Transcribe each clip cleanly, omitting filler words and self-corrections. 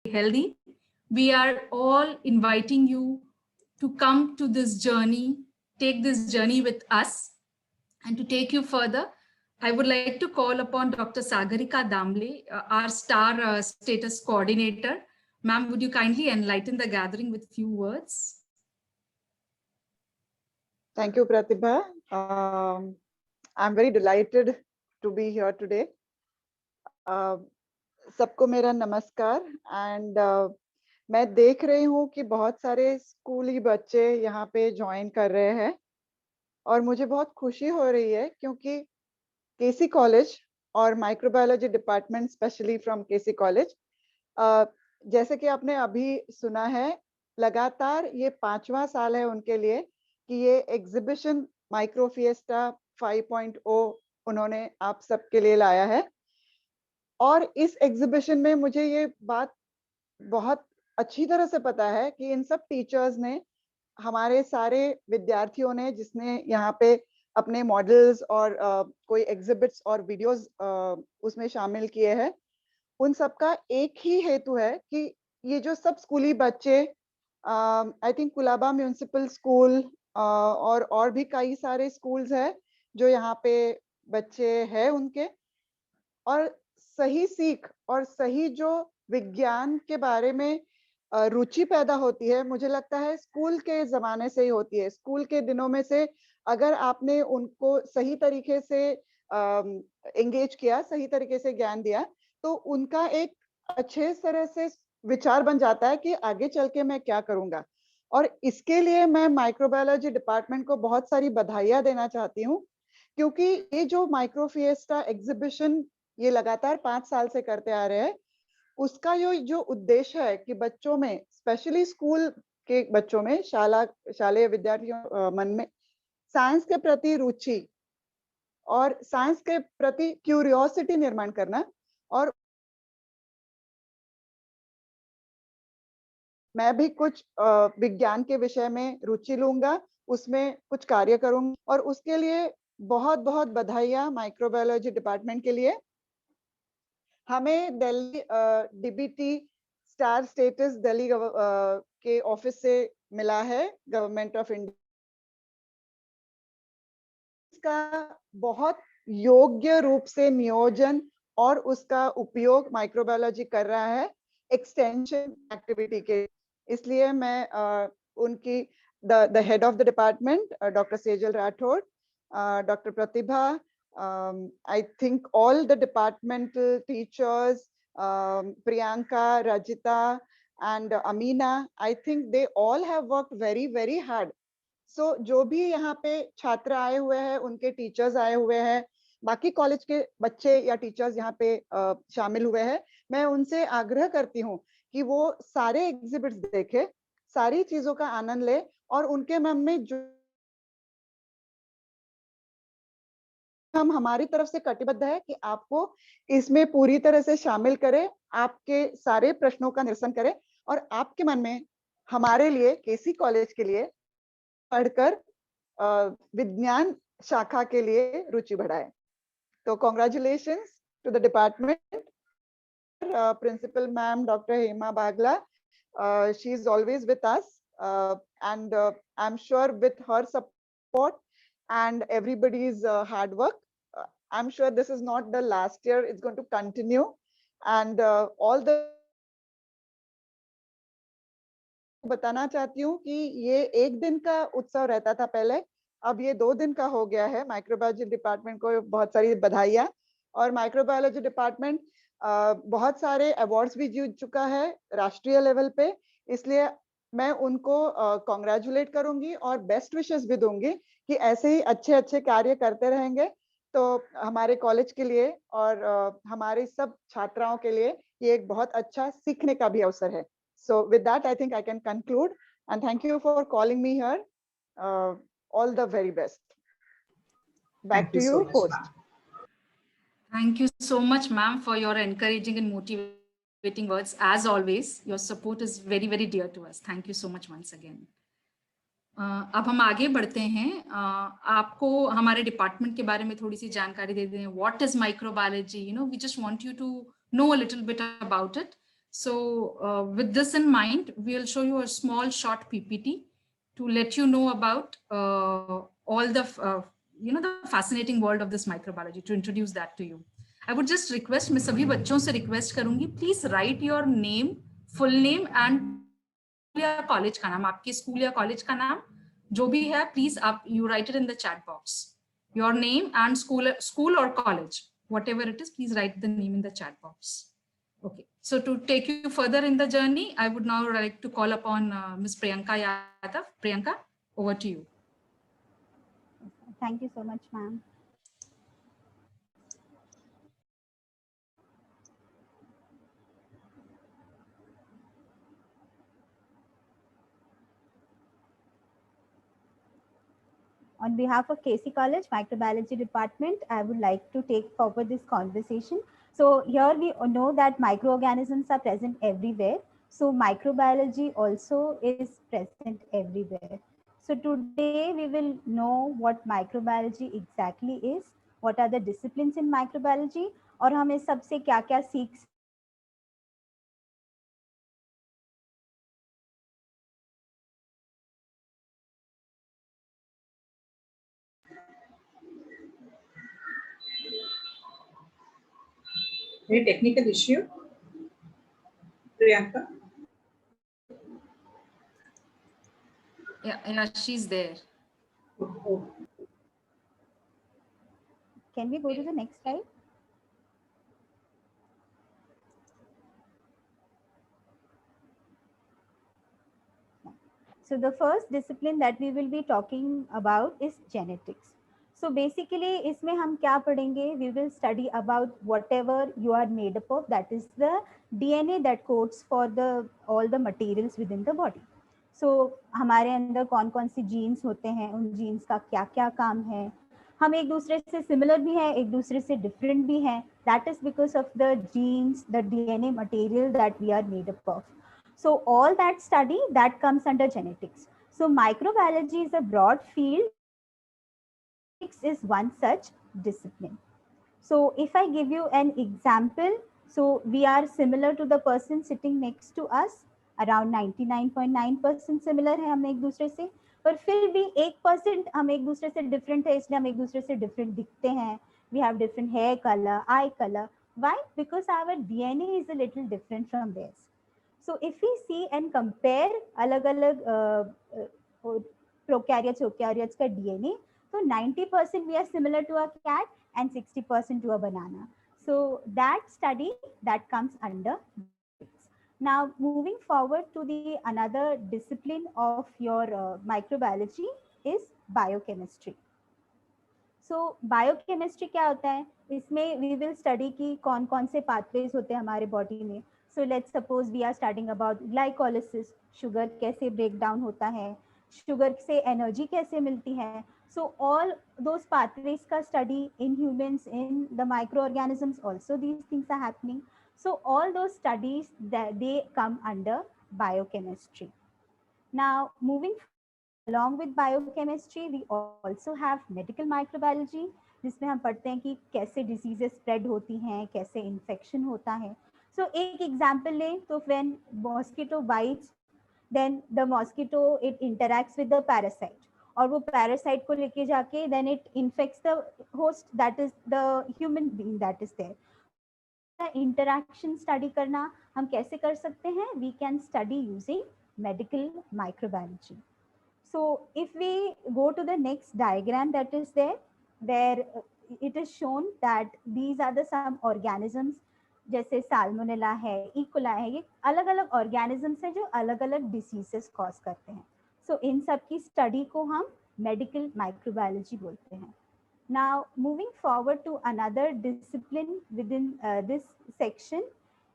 healthy. We are all inviting you to come to this journey, take this journey with us. And to take you further, I would like to call upon Dr. Sagarika Damble, our star status coordinator. Ma'am, would you kindly enlighten the gathering with few words? Thank you, Pratibha. I'm very delighted to be here today. सबको मेरा नमस्कार and मैं देख रही हूँ कि बहुत सारे स्कूली बच्चे यहाँ पे ज्वाइन कर रहे हैं और मुझे बहुत खुशी हो रही है क्योंकि केसी कॉलेज और microbiology department specially from KC college जैसे कि आपने अभी सुना है लगातार ये 5वां साल है उनके लिए कि ये एग्जीबिशन माइक्रोफिएस्टा 5.0 उन्होंने आप सबके लिए लाया है और इस एग्जीबिशन में मुझे ये बात बहुत अच्छी तरह से पता है कि इन सब टीचर्स ने हमारे सारे विद्यार्थियों ने जिसने यहाँ पे अपने मॉडल्स और कोई एग्जिबिट्स और वीडियोस उसमें शामिल किए हैं उन सब का एक ही हेतु है कि ये जो सब स्कूली बच्चे I think Colaba municipal school और भी कई सारे स्कूल्स हैं जो यहाँ पे बच्चे हैं उनके और सही सीख और सही जो विज्ञान के बारे में रुचि पैदा होती है मुझे लगता है स्कूल के जमाने से ही होती है स्कूल के दिनों में से अगर आपने उनको सही तरीके से एंगेज किया सही तरीके से ज्ञान दिया तो उनका एक अच्छे तरह से विचार बन जाता है कि आगे चल के मैं क्या करूंगा और इसके लिए मैं माइक्रोबायोलॉजी डिपार्टमेंट को बहुत सारी बधाइयां देना चाहती हूँ क्योंकि ये जो माइक्रोफिएस्टा एग्जीबिशन ये लगातार 5 साल से करते आ रहे हैं उसका जो उद्देश्य है कि बच्चों में स्पेशली स्कूल के बच्चों में शालेय विद्यार्थियों मन में साइंस के प्रति रुचि और साइंस के प्रति क्यूरियोसिटी निर्माण करना और मैं भी कुछ विज्ञान के विषय में रुचि लूंगा उसमें कुछ कार्य करूंगा और उसके लिए बहुत बहुत बधाइयां माइक्रोबायोलॉजी डिपार्टमेंट के लिए हमें Delhi DBT star status Delhi के ऑफिस से मिला है गवर्नमेंट ऑफ इंडिया इसका बहुत योग्य रूप से नियोजन और उसका उपयोग माइक्रोबायोलॉजी कर रहा है एक्सटेंशन एक्टिविटी के इसलिए मैं उनकी the head of the department doctor Sejal Rathore doctor Pratibha I think all the departmental teachers, Priyanka, Rajita, and Amina, I think they all have worked very, very hard. So जो भी यहाँ पे छात्र आए हुए हैं, उनके टीचर्स आए हुए हैं, बाकी कॉलेज के बच्चे या टीचर्स यहाँ पे शामिल हुए हैं, मैं उनसे आग्रह करती हूँ कि वो सारे एग्जिबिट्स देखें, सारी चीजों का आनंद ले और उनके मन में जो हम हमारी तरफ से कटिबद्ध है कि आपको इसमें पूरी तरह से शामिल करें आपके सारे प्रश्नों का निरसन करें और आपके मन में हमारे लिए केसी कॉलेज के लिए पढ़कर विज्ञान शाखा के लिए रुचि बढ़ाए तो congratulations to the department principal ma'am doctor Hema Bagla she is always with us and I am sure with her support and everybody's hard work. I'm sure this is not the last year, it's going to continue. And all the बताना चाहती हूँ कि ये एक दिन का उत्सव रहता था पहले, अब ये 2 दिन का हो गया है। माइक्रोबायोलॉजी डिपार्टमेंट को बहुत सारी बधाइयाँ और माइक्रोबायोलॉजी डिपार्टमेंट बहुत सारे अवार्ड्स भी जीत चुका है राष्ट्रीय लेवल पे, इसलिए मैं उनको कांग्रेचुलेट करूंगी और बेस्ट विशेस भी दूंगी कि ऐसे ही अच्छे अच्छे कार्य करते रहेंगे तो हमारे कॉलेज के लिए और हमारे सब छात्राओं के लिए ये एक बहुत अच्छा सीखने का भी अवसर है. So with that, I think I can conclude and thank you for calling me here. All the very best. Back to you, host. Thank you so much, ma'am, for your encouraging and motivating words. As always, your support is very, very dear to us. Thank you so much once again. अब हम आगे बढ़ते हैं. आपको हमारे department के बारे में थोड़ी सी जानकारी दे दें. What is microbiology? You know, we just want you to know a little bit about it. So with this in mind, we'll show you a small short PPT to let you know about all the, the fascinating world of this microbiology, to introduce that to you. I would just request, मैं सभी बच्चों से request करूंगी, please write your name, full name and या college का नाम, आपके school या college का नाम जो भी है, please आप you write it in the chat box. Your name and school or college, whatever it is, please write the name in the chat box. Okay, so to take you further in the journey, I would now like to call upon Ms. Priyanka Yadav. Priyanka, over to you. Thank you so much, ma'am. On behalf of KC College Microbiology Department, I would like to take forward this conversation. So here we know that microorganisms are present everywhere. So microbiology also is present everywhere. So today we will know what microbiology exactly is, what are the disciplines in microbiology, और हम इस सबसे क्या-क्या सीख Any technical issue, Priyanka? Yeah, she's there. Oh. Can we go to the next slide? So the first discipline that we will be talking about is genetics. So basically इसमें हम क्या पढ़ेंगे? We will study about whatever you are made up of, that is the DNA that codes for all the materials within the body. So हमारे अंदर कौन कौन सी genes होते हैं, उन genes का क्या क्या काम है, हम एक दूसरे से similar भी हैं, एक दूसरे से different भी हैं. That is because of the genes, the DNA material that we are made up of. So all that study that comes under genetics. So microbiology is a broad field. Genetics is one such discipline. So if I give you an example, so we are similar to the person sitting next to us. Around 99.9% similar है हम एक दूसरे से, पर फिर भी 1% हम एक दूसरे से different है, इसलिए हम एक दूसरे से different दिखते हैं. We have different hair color, eye color. Why? Because our DNA is a little different from theirs. So if we see and compare अलग-अलग prokaryotes, eukaryotes का DNA, so 90% we are similar to a cat and 60% to a banana. So that study that comes under genetics. Now moving forward to the another discipline of your microbiology is biochemistry. So biochemistry क्या होता है? इसमें we will study कि कौन कौन से pathways होते हैं हमारे body में. So let's suppose we are studying about glycolysis, sugar कैसे break down होता है, sugar से energy कैसे मिलती है. So all those pathways का study in humans, in the microorganisms also these things are happening. So all those studies that they come under biochemistry. Now moving along with biochemistry, we also have medical microbiology, जिसमें हम पढ़ते हैं कि कैसे diseases spread होती हैं, कैसे infection होता है. So एक example लें तो when mosquito bites, then the mosquito it interacts with the parasite. और वो parasite को लेके जाके then it infects the host, that is the human being that is there. Interaction study करना हम कैसे कर सकते हैं? We can study using medical microbiology. So if we go to the next diagram that is there, where it is shown that these are the some organisms, जैसे salmonella है, E. coli है, ये अलग-अलग organisms हैं जो अलग-अलग diseases cause करते हैं. So इन सब की study को हम medical microbiology बोलते हैं. Now moving forward to another discipline within this section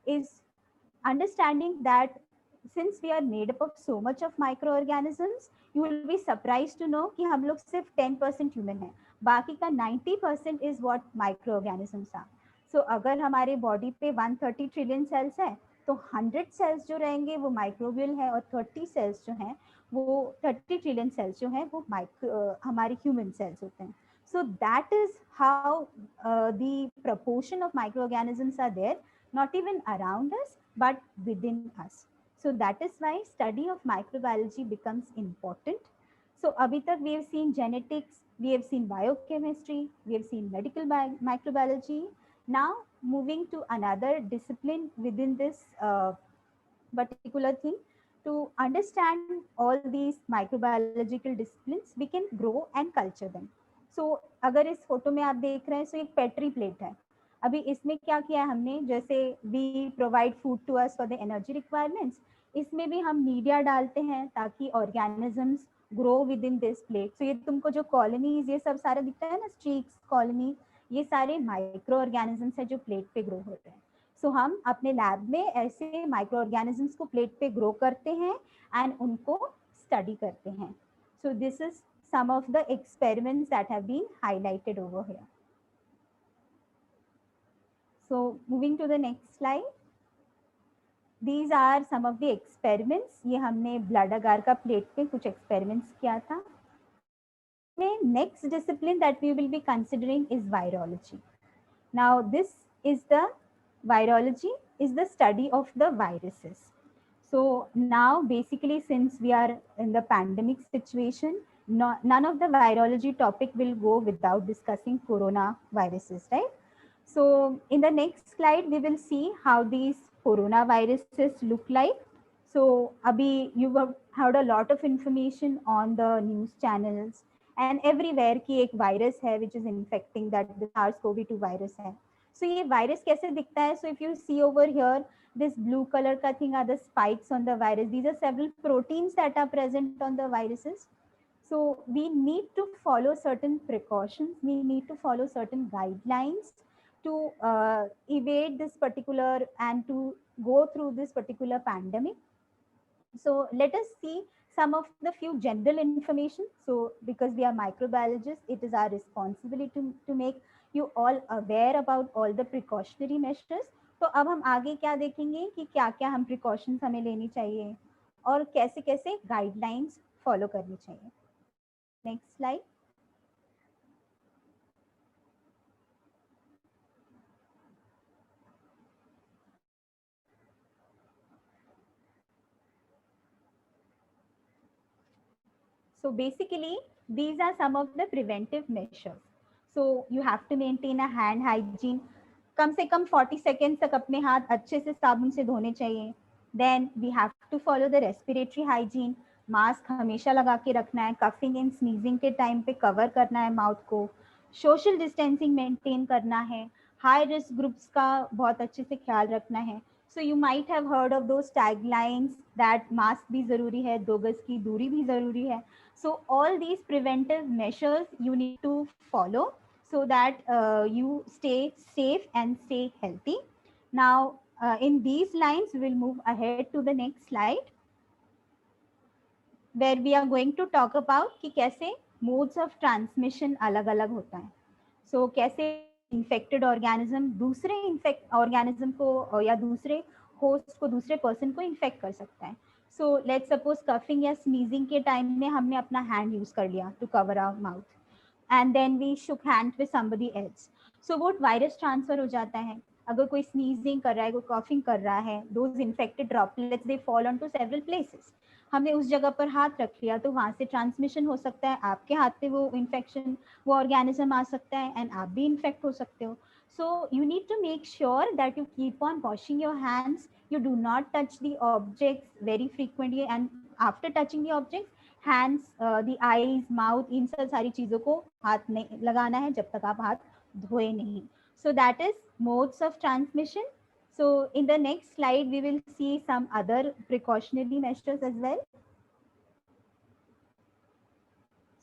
is understanding that since we are made up of so much of microorganisms, you will be surprised to know कि हम लोग सिर्फ 10% human हैं, बाकी का 90% is what microorganisms are. So अगर हमारे body पे 130 ट्रिलियन सेल्स है, तो 100 सेल्स जो रहेंगे वो माइक्रोबियल है और 30 सेल्स जो हैं वो 30 ट्रिलियन सेल्स जो हैं वो हमारे ह्यूमन सेल्स होते हैं. So that is how the proportion of microorganisms are there, not even around us, but within us. So that is why study of microbiology becomes important. So abhi tak we have seen genetics, we have seen biochemistry, we have seen medical microbiology. Now moving to another discipline within this particular thing. To understand all these microbiological disciplines, we can grow and culture them. So अगर इस photo में आप देख रहे हैं, so एक petri plate है. अभी इसमें क्या किया है हमने, जैसे we provide food to us for the energy requirements, इसमें भी हम मीडिया डालते हैं ताकि organisms grow with in this plate. So ये तुमको जो कॉलोनीज ये सब सारा दिखता है ना, स्ट्रीक्स कॉलोनी, ये सारे माइक्रो ऑर्गेनिजम्स है जो प्लेट पे ग्रो होते हैं. सो हम अपने लैब में ऐसे माइक्रो ऑर्गेनिजम्स को प्लेट पे ग्रो करते हैं एंड उनको स्टडी करते हैं. So this is some of the experiments that have been highlighted over here. So moving to the next slide. These are some of the experiments. ये हमने blood अगार का प्लेट पे कुछ experiments किया था. Next discipline that we will be considering is virology. Now this is the virology is the study of the viruses. So now basically since we are in the pandemic situation, none of the virology topic will go without discussing coronaviruses, right? So in the next slide, we will see how these coronaviruses look like. So abhi you have heard a lot of information on the news channels and everywhere कि एक virus है which is infecting, that the SARS-CoV-2 virus है. So ये virus कैसे दिखता है? So if you see over here, this blue color का thing are the spikes on the virus. These are several proteins that are present on the viruses. So we need to follow certain precautions. We need to follow certain guidelines to evade this particular and to go through this particular pandemic. So let us see some of the few general information. So because we are microbiologists, it is our responsibility to make you all aware about all the precautionary measures. तो अब हम आगे क्या देखेंगे कि क्या क्या हम precautions हमें लेनी चाहिए और कैसे कैसे guidelines follow करनी चाहिए. Next slide. So basically, these are some of the preventive measures. So you have to maintain a hand hygiene. कम से कम 40 seconds तक अपने हाथ अच्छे से साबुन से धोने चाहिए. Then we have to follow the respiratory hygiene. Mask हमेशा लगा के रखना है. कफिंग एंड स्नीजिंग के टाइम पे कवर करना है माउथ को. सोशल डिस्टेंसिंग मेंटेन करना है. हाई रिस्क ग्रुप्स का बहुत अच्छे से ख्याल रखना है. So you might have heard of those taglines that mask भी जरूरी है, 2 गज की दूरी भी जरूरी है. So all these preventive measures you need to follow so that you stay safe and stay healthy. Now in these lines we will move ahead to the next slide where we are going to talk about कि कैसे modes of transmission अलग अलग होता है. So कैसे infected organism दूसरे organism को या दूसरे host को दूसरे person को infect कर सकता है. So let's suppose coughing या sneezing के time में हमने अपना hand use कर लिया to cover our mouth and then we shook hands with somebody else. So वो virus transfer हो जाता है. अगर कोई sneezing कर रहा है, कोई coughing कर रहा है, those infected droplets they fall onto several places. हमने उस जगह पर हाथ रख लिया तो वहाँ से ट्रांसमिशन हो सकता है. आपके हाथ पे वो इन्फेक्शन, वो ऑर्गेनिज्म आ सकता है एंड आप भी इन्फेक्ट हो सकते हो. So you need to make sure that you keep on washing your hands. You do not touch the objects very frequently and after touching the objects, hands, the eyes, mouth, इन सब सारी चीज़ों को हाथ नहीं लगाना है जब तक आप हाथ धोए नहीं. So that is modes of transmission. So in the next slide, we will see some other precautionary measures as well.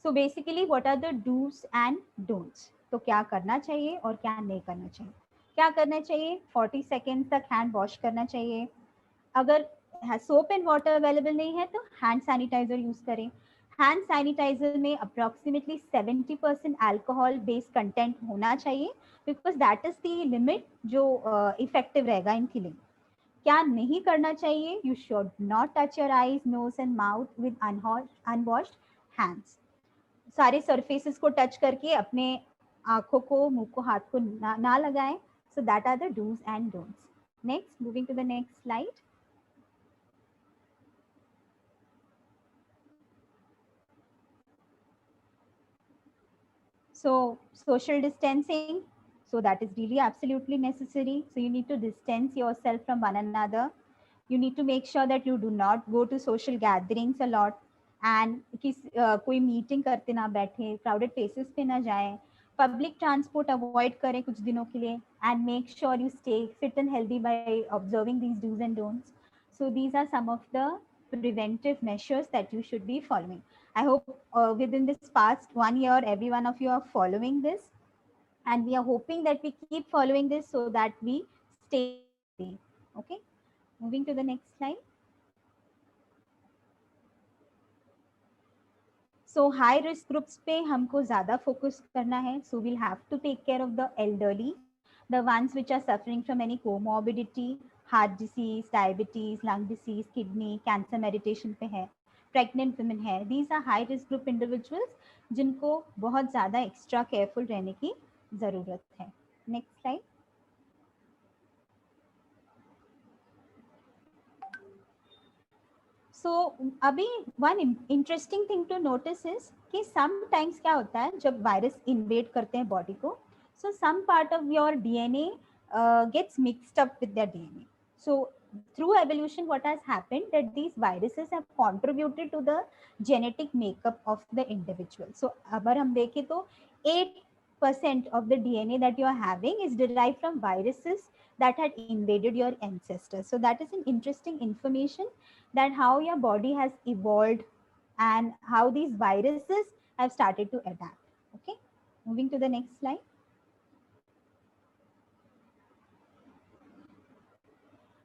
So basically, what are the do's and don'ts? तो क्या करना चाहिए और क्या नहीं करना चाहिए. क्या करना चाहिए? 40 seconds तक हैंड वॉश करना चाहिए. अगर सोप एंड वाटर अवेलेबल नहीं है तो हैंड सैनिटाइजर यूज करें. हैंड सैनिटाइजर में अप्रोक्सीमेटली 70% अल्कोहल बेस्ड कंटेंट होना चाहिए because that is the limit जो इफेक्टिव रहेगा इन किलिंग. क्या नहीं करना चाहिए? You should not touch your eyes, nose and mouth with unwashed hands. सारे सरफेसेस को टच करके अपने आंखों को, मुंह को, हाथ को ना लगाएं. So that are the dos and don'ts. Next, moving to the next slide. So social distancing, so that is really absolutely necessary. So you need to distance yourself from one another. You need to make sure that you do not go to social gatherings a lot, and कोई meeting करते ना बैठे, crowded places पे ना जाएं, public transport avoid करें कुछ दिनों के लिए, and make sure you stay fit and healthy by observing these do's and don'ts. So these are some of the preventive measures that you should be following. I hope within this past 1 year, every one of you are following this, and we are hoping that we keep following this so that we stay healthy. Okay, moving to the next slide. So high risk groups पे हमको ज़्यादा focus करना है. So we'll have to take care of the elderly, the ones which are suffering from any comorbidity, heart disease, diabetes, lung disease, kidney, cancer meditation पे है, pregnant women है. These are high risk group individuals जिनको बहुत ज़्यादा extra careful रहने की ज़रूरत है. Next slide. So अभी one interesting thing to notice is कि sometimes क्या होता है जब वायरस इन्वेड करते हैं बॉडी को, so some part of your DNA gets mixed up with their DNA. So through evolution what has happened that these viruses have contributed to the genetic makeup of the individual. So अगर हम देखें तो 8% of the DNA that you are having is derived from viruses that had invaded your ancestors. So that is an interesting information, that how your body has evolved and how these viruses have started to adapt. Okay, moving to the next slide.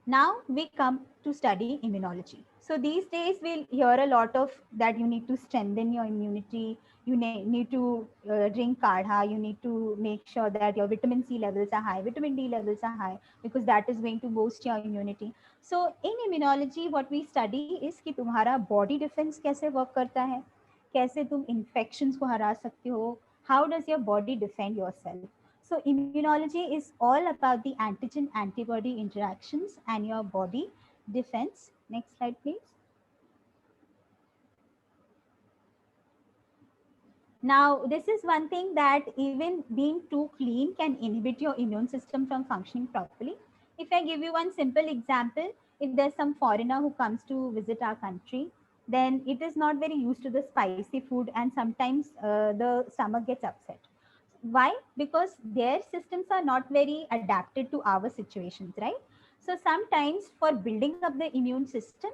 Now we come to study immunology. So these days we'll hear a lot of that you need to strengthen your immunity, you need to drink kadha, you need to make sure that your vitamin C levels are high, vitamin D levels are high, because that is going to boost your immunity. So in immunology what we study is कि तुम्हारा body defense कैसे work करता है, कैसे तुम infections को हरा सकते हो, how does your body defend yourself. So immunology is all about the antigen antibody interactions and your body defense. Next slide, please. Now, this is one thing that even being too clean can inhibit your immune system from functioning properly. If I give you one simple example, if there's some foreigner who comes to visit our country, then it is not very used to the spicy food, and sometimes the stomach gets upset. Why? Because their systems are not very adapted to our situations, right? So sometimes for building up the immune system,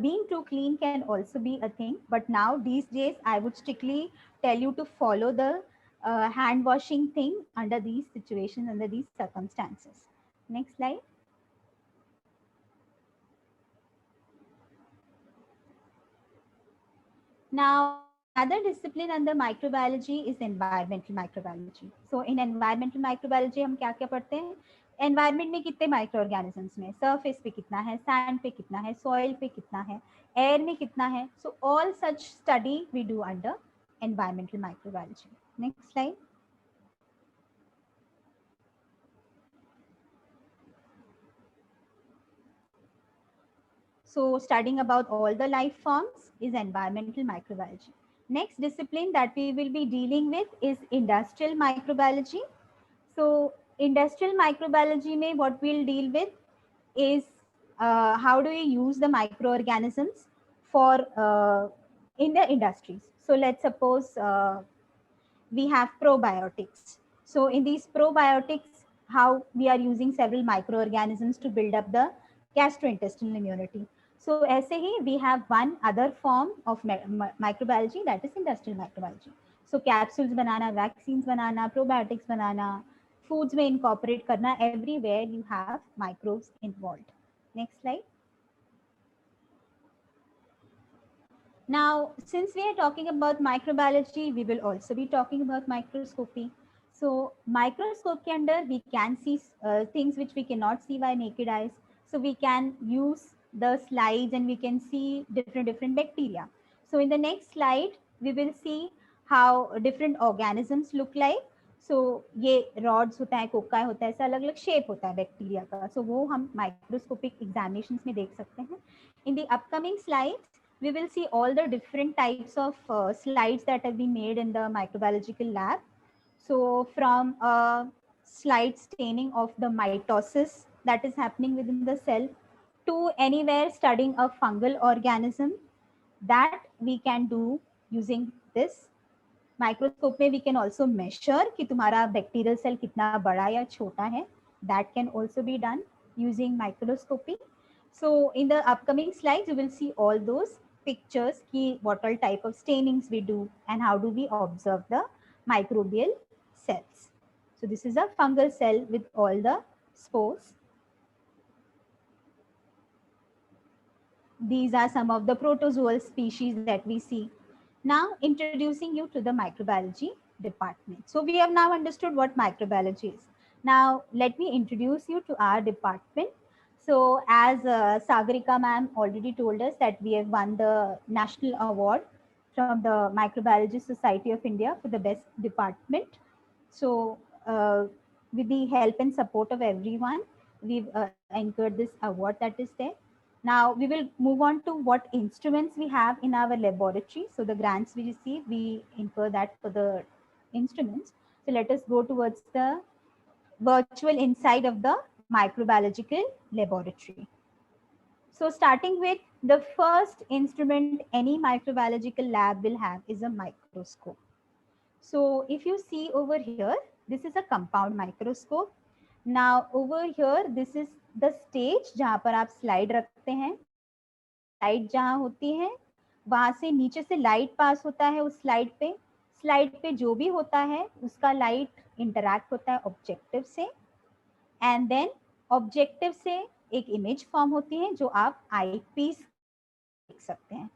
being too clean can also be a thing. But now these days, I would strictly tell you to follow the hand washing thing under these situations, under these circumstances. Next slide. Now, another discipline under microbiology is environmental microbiology. So in environmental microbiology हम क्या क्या पढ़ते हैं? Environment में कितने microorganisms में, surface पे कितना है, sand पे कितना है, soil पे कितना है, air में कितना है. So all such study we do under environmental microbiology. Next slide. So studying about all the life forms is environmental microbiology. Next discipline that we will be dealing with is industrial microbiology. So industrial microbiology mein what we'll deal with is how do we use the microorganisms for in the industries. So let's suppose we have probiotics. So in these probiotics, how we are using several microorganisms to build up the gastrointestinal immunity. So ऐसे ही we have one other form of microbiology, that is industrial microbiology. So capsules banana, vaccines banana, probiotics banana, foods में incorporate करना, everywhere you have microbes involved. Next slide. Now, since we are talking about microbiology, we will also be talking about microscopy. So microscope के अंदर we can see things which we cannot see by naked eyes. So we can use the slides and we can see different bacteria. So in the next slide, we will see how different organisms look like. सो ये rods होता है, cocci होता है, ऐसा अलग अलग shape होता है बैक्टीरिया का. सो वो हम माइक्रोस्कोपिक एग्जामिनेशंस में देख सकते हैं. In the upcoming slides we will see all the different types of slides that have been made in the microbiological lab. So from slide staining of the mitosis that is happening within the cell to anywhere studying a fungal organism that we can do using this microscope. में we can also measure कि तुम्हारा bacterial cell कितना बड़ा या छोटा है. That can also be done using microscopy. So in the upcoming slides, you will see all those pictures ki what all type of stainings we do and how do we observe the microbial cells. So this is a fungal cell with all the spores. These are some of the protozoal species that we see. Now introducing you to the microbiology department. So we have now understood what microbiology is. Now let me introduce you to our department. So as Sagarika ma'am already told us that we have won the national award from the Microbiology Society of India for the best department. So with the help and support of everyone, we've anchored this award that is there. Now we will move on to what instruments we have in our laboratory. So the grants we receive, we incur that for the instruments. So let us go towards the virtual inside of the microbiological laboratory. So starting with the first instrument any microbiological lab will have is a microscope. So if you see over here, this is a compound microscope. Now over here, this is the stage जहाँ पर आप slide रखते हैं. Slide जहाँ होती है, वहाँ से नीचे से light pass होता है उस slide पे. Slide पे जो भी होता है, उसका light interact होता है objective से. And then objective से एक image form होती है जो आप eyepiece देख सकते हैं.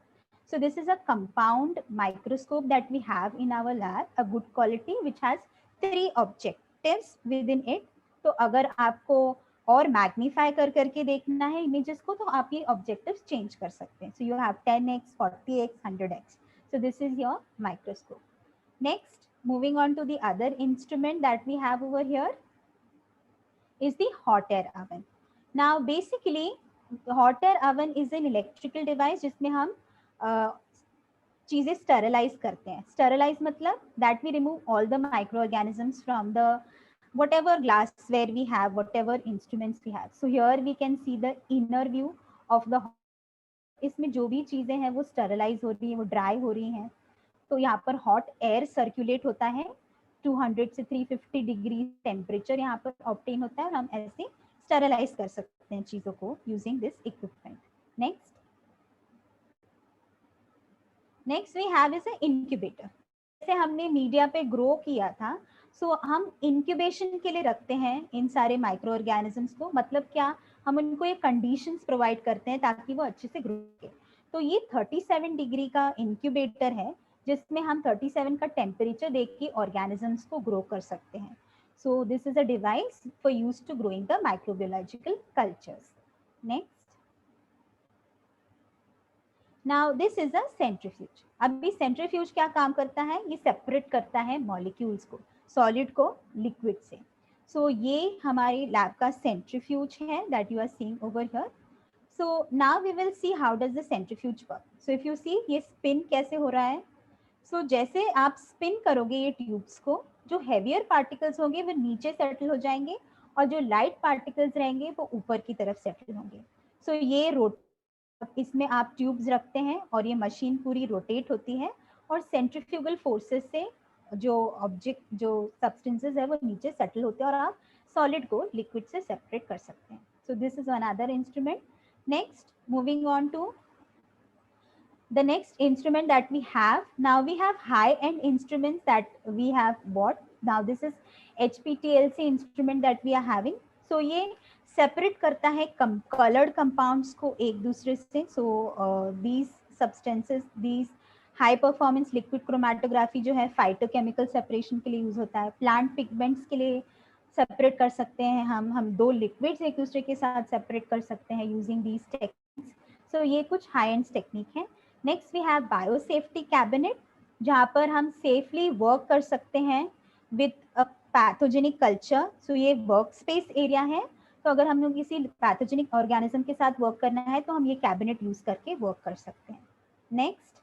So this is a compound microscope that we have in our lab, a good quality which has 3 objectives within it. तो अगर आपको और मैग्नीफाई करके देखना है इमेजेस को तो आप ये ऑब्जेक्टिव्स चेंज कर सकते हैं. So you have 10x, 40x, 100x. So this is your microscope. Next, moving on to the other instrument that we have over here is the hot air oven. Now basically hot air oven is an electrical device जिसमें हम चीजें sterilise करते हैं. Sterilise मतलब that we remove all the microorganisms from the whatever glassware we have, whatever instruments we have. So here we can see the inner view of the. इसमें जो भी चीजें हैं वो स्टेरिलाइज हो रही है, वो ड्राई हो रही हैं. तो यहाँ पर हॉट एयर सर्कुलेट होता है, 200 से 350 डिग्री टेम्परेचर यहाँ पर ऑब्टेन होता है और हम ऐसे स्टेरिलाइज कर सकते हैं चीजों को using this equipment. Next we have is a incubator. जैसे हमने मीडिया पे ग्रो किया था, सो हम इंक्यूबेशन के लिए रखते हैं इन सारे माइक्रो ऑर्गेनिजम्स को. मतलब क्या, हम उनको ये कंडीशंस प्रोवाइड करते हैं ताकि वो अच्छे से ग्रो करें. तो ये 37 डिग्री का इंक्यूबेटर है जिसमें हम 37 का टेम्परेचर देख के ऑर्गेनिजम्स को ग्रो कर सकते हैं. So this is a device for use to growing the microbiological cultures. Next, now this is a centrifuge. अभी सेंट्रीफ्यूज क्या काम करता है, ये सेपरेट करता है मॉलिक्यूल्स को, सॉलिड को लिक्विड से. सो ये हमारे लैब का सेंट्रीफ्यूज है that you are seeing over here. So now we will see how does the centrifuge work. So if you see ये स्पिन कैसे हो रहा है. सो जैसे आप स्पिन करोगे ये ट्यूब्स को, जो हैवियर पार्टिकल्स होंगे वो नीचे सेटल हो जाएंगे और जो लाइट पार्टिकल्स रहेंगे वो ऊपर की तरफ सेटल होंगे. सो ये इसमें आप ट्यूब्स रखते हैं और ये मशीन पूरी रोटेट होती है और सेंट्रीफ्यूगल फोर्सेस से जो ऑब्जेक्ट, जो सब्सटेंसेस है वो नीचे सेटल होते हैं और आप सॉलिड को लिक्विड से सेपरेट कर सकते हैं. So this is another instrument. Next, moving on to the next instrument that we have. Now we have high-end instruments that we have bought. Now this is HPTLC instrument that we are having. So ये separate करता है colored compounds को एक दूसरे से. So these substances, these high performance liquid chromatography जो है phytochemical separation के लिए यूज होता है. Plant pigments के लिए separate कर सकते हैं हम दो liquids एक दूसरे के साथ separate कर सकते हैं using these techniques. So ये कुछ high-end technique है. Next we have biosafety cabinet, जहाँ पर हम सेफली वर्क कर सकते हैं with a pathogenic culture. So ये workspace area है, तो अगर हम लोग किसी pathogenic organism के साथ work करना है तो हम ये cabinet use करके work कर सकते हैं. Next,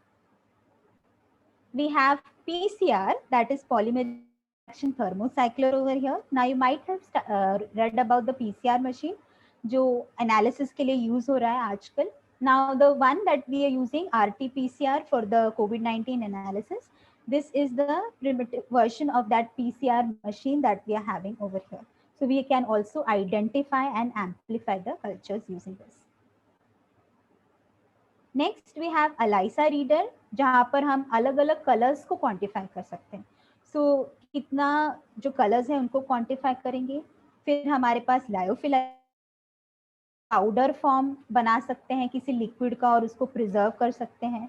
we have PCR, that is polymer reaction thermocycler over here. Now you might have read about the PCR machine जो analysis के लिए use हो रहा है आजकल. Now the one that we are using, RT-PCR, for the COVID-19 analysis. This is the primitive version of that PCR machine that we are having over here. So we can also identify and amplify the cultures using this. Next we have ELISA reader, जहाँ पर हम अलग अलग colors को quantify कर सकते हैं. So कितना जो colors हैं उनको quantify करेंगे. फिर हमारे पास lyophilized पाउडर फॉर्म बना सकते हैं किसी लिक्विड का और उसको प्रिजर्व कर सकते हैं.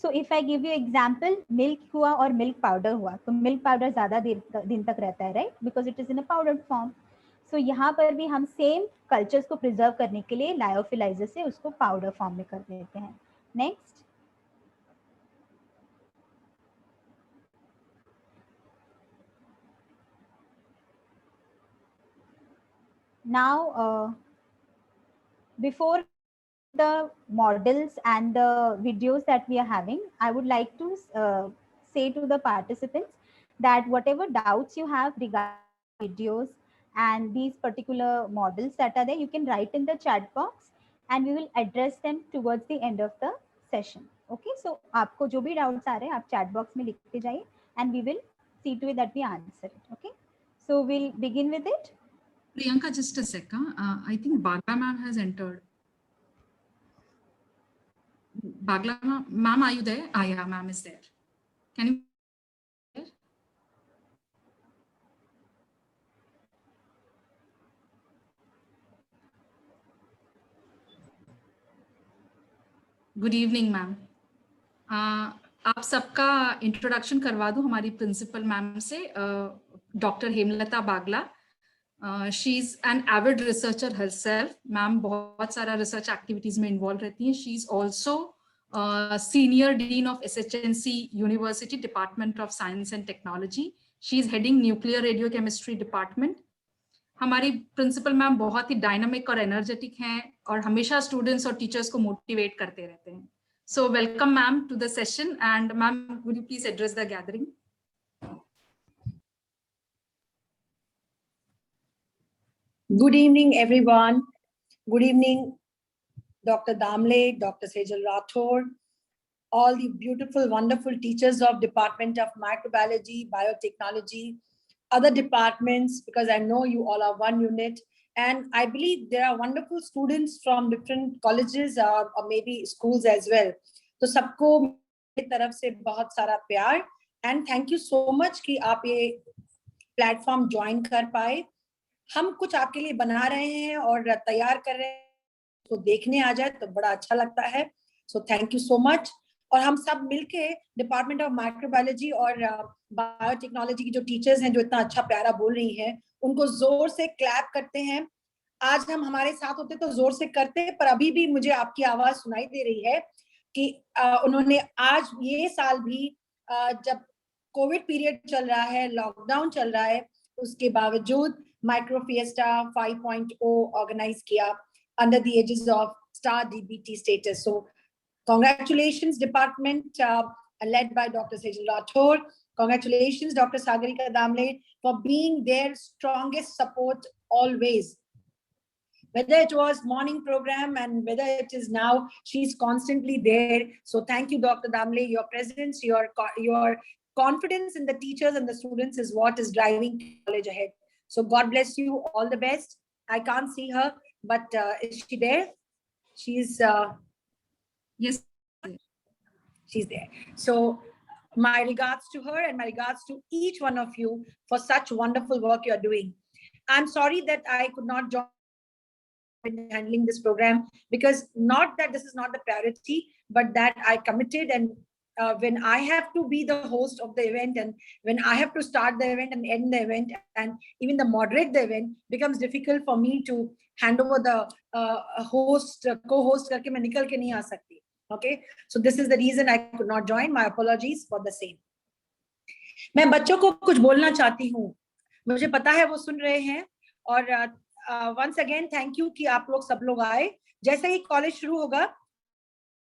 So if I give you example, milk हुआ और मिल्क पाउडर हुआ, तो मिल्क पाउडर ज्यादा दिन तक रहता है, right, because it is in a powder form. So यहाँ पर भी हम सेम कल्चर्स को प्रिजर्व करने के लिए लायोफिलाइजर से उसको पाउडर फॉर्म में कर देते हैं. Next, now before the models and the videos that we are having, I would like to say to the participants that whatever doubts you have regarding videos and these particular models that are there, you can write in the chat box and we will address them towards the end of the session. Okay, so आपको जो भी doubts आ रहे हैं आप chat box में लिखते जाइए and we will see to it that we answer it. Okay, so we'll begin with it. Priyanka, just a second. I think Bagla ma'am has entered. Bagla ma'am, are you there? Ah, yeah, ma'am is there. Can you? Good evening, ma'am. आप सबका introduction करवा दूं हमारी principal ma'am से, doctor Hemlata Bagla. She is an avid researcher herself. Ma'am बहुत सारा research activities में involve रहती हैं. She is also senior dean of SHNC university department of science and technology. She is heading nuclear radio chemistry department. हमारी principal ma'am बहुत ही dynamic और energetic हैं और हमेशा स्टूडेंट्स और टीचर्स को मोटिवेट करते रहते हैं. So welcome ma'am to the session, and ma'am, would you please address the gathering? Good evening, everyone. Good evening, Dr. Damle, Dr. Sejal Rathore, all the beautiful, wonderful teachers of Department of Microbiology, Biotechnology, other departments, because I know you all are one unit. And I believe there are wonderful students from different colleges or maybe schools as well. तो सबको मेरी तरफ से बहुत सारा प्यार and thank you so much कि आप ये प्लेटफॉर्म ज्वाइन कर पाए. हम कुछ आपके लिए बना रहे हैं और तैयार कर रहे हैं, तो देखने आ जाए तो बड़ा अच्छा लगता है. So thank you so much. और हम सब मिलके डिपार्टमेंट ऑफ माइक्रोबायोलॉजी और बायोटेक्नोलॉजी की जो टीचर्स हैं जो इतना अच्छा प्यारा बोल रही हैं, उनको जोर से क्लैप करते हैं. आज हम हमारे साथ होते तो जोर से करते, पर अभी भी मुझे आपकी आवाज सुनाई दे रही है कि उन्होंने आज ये साल भी जब कोविड पीरियड चल रहा है, लॉकडाउन चल रहा है, उसके बावजूद माइक्रो फिएस्टा 5.0 ऑर्गेनाइज किया under the aegis of star DBT status. So congratulations department led by Dr. Sejal Rathore. Congratulations Dr. Sagarika Damle for being their strongest support always. Whether it was morning program and whether it is now, she's constantly there. So thank you Dr. Damle. Your presence, your confidence in the teachers and the students is what is driving college ahead. So God bless you, all the best. I can't see her, but is she there? She's Yes, she's there. So my regards to her and my regards to each one of you for such wonderful work you're doing. I'm sorry that I could not join in handling this program, because not that this is not the priority, but that I committed, and when I have to be the host of the event and when I have to start the event and end the event and even the moderate the event, becomes difficult for me to hand over the host co-host karke main nikal ke nahi aa sakti. Okay, so this is the reason I could not join. My apologies for the same. मैं बच्चों को कुछ बोलना चाहती हूँ, मुझे पता है वो सुन रहे हैं। और वंस अगेन थैंक यू कि आप लोग सब लोग आए। जैसे ही कॉलेज शुरू होगा,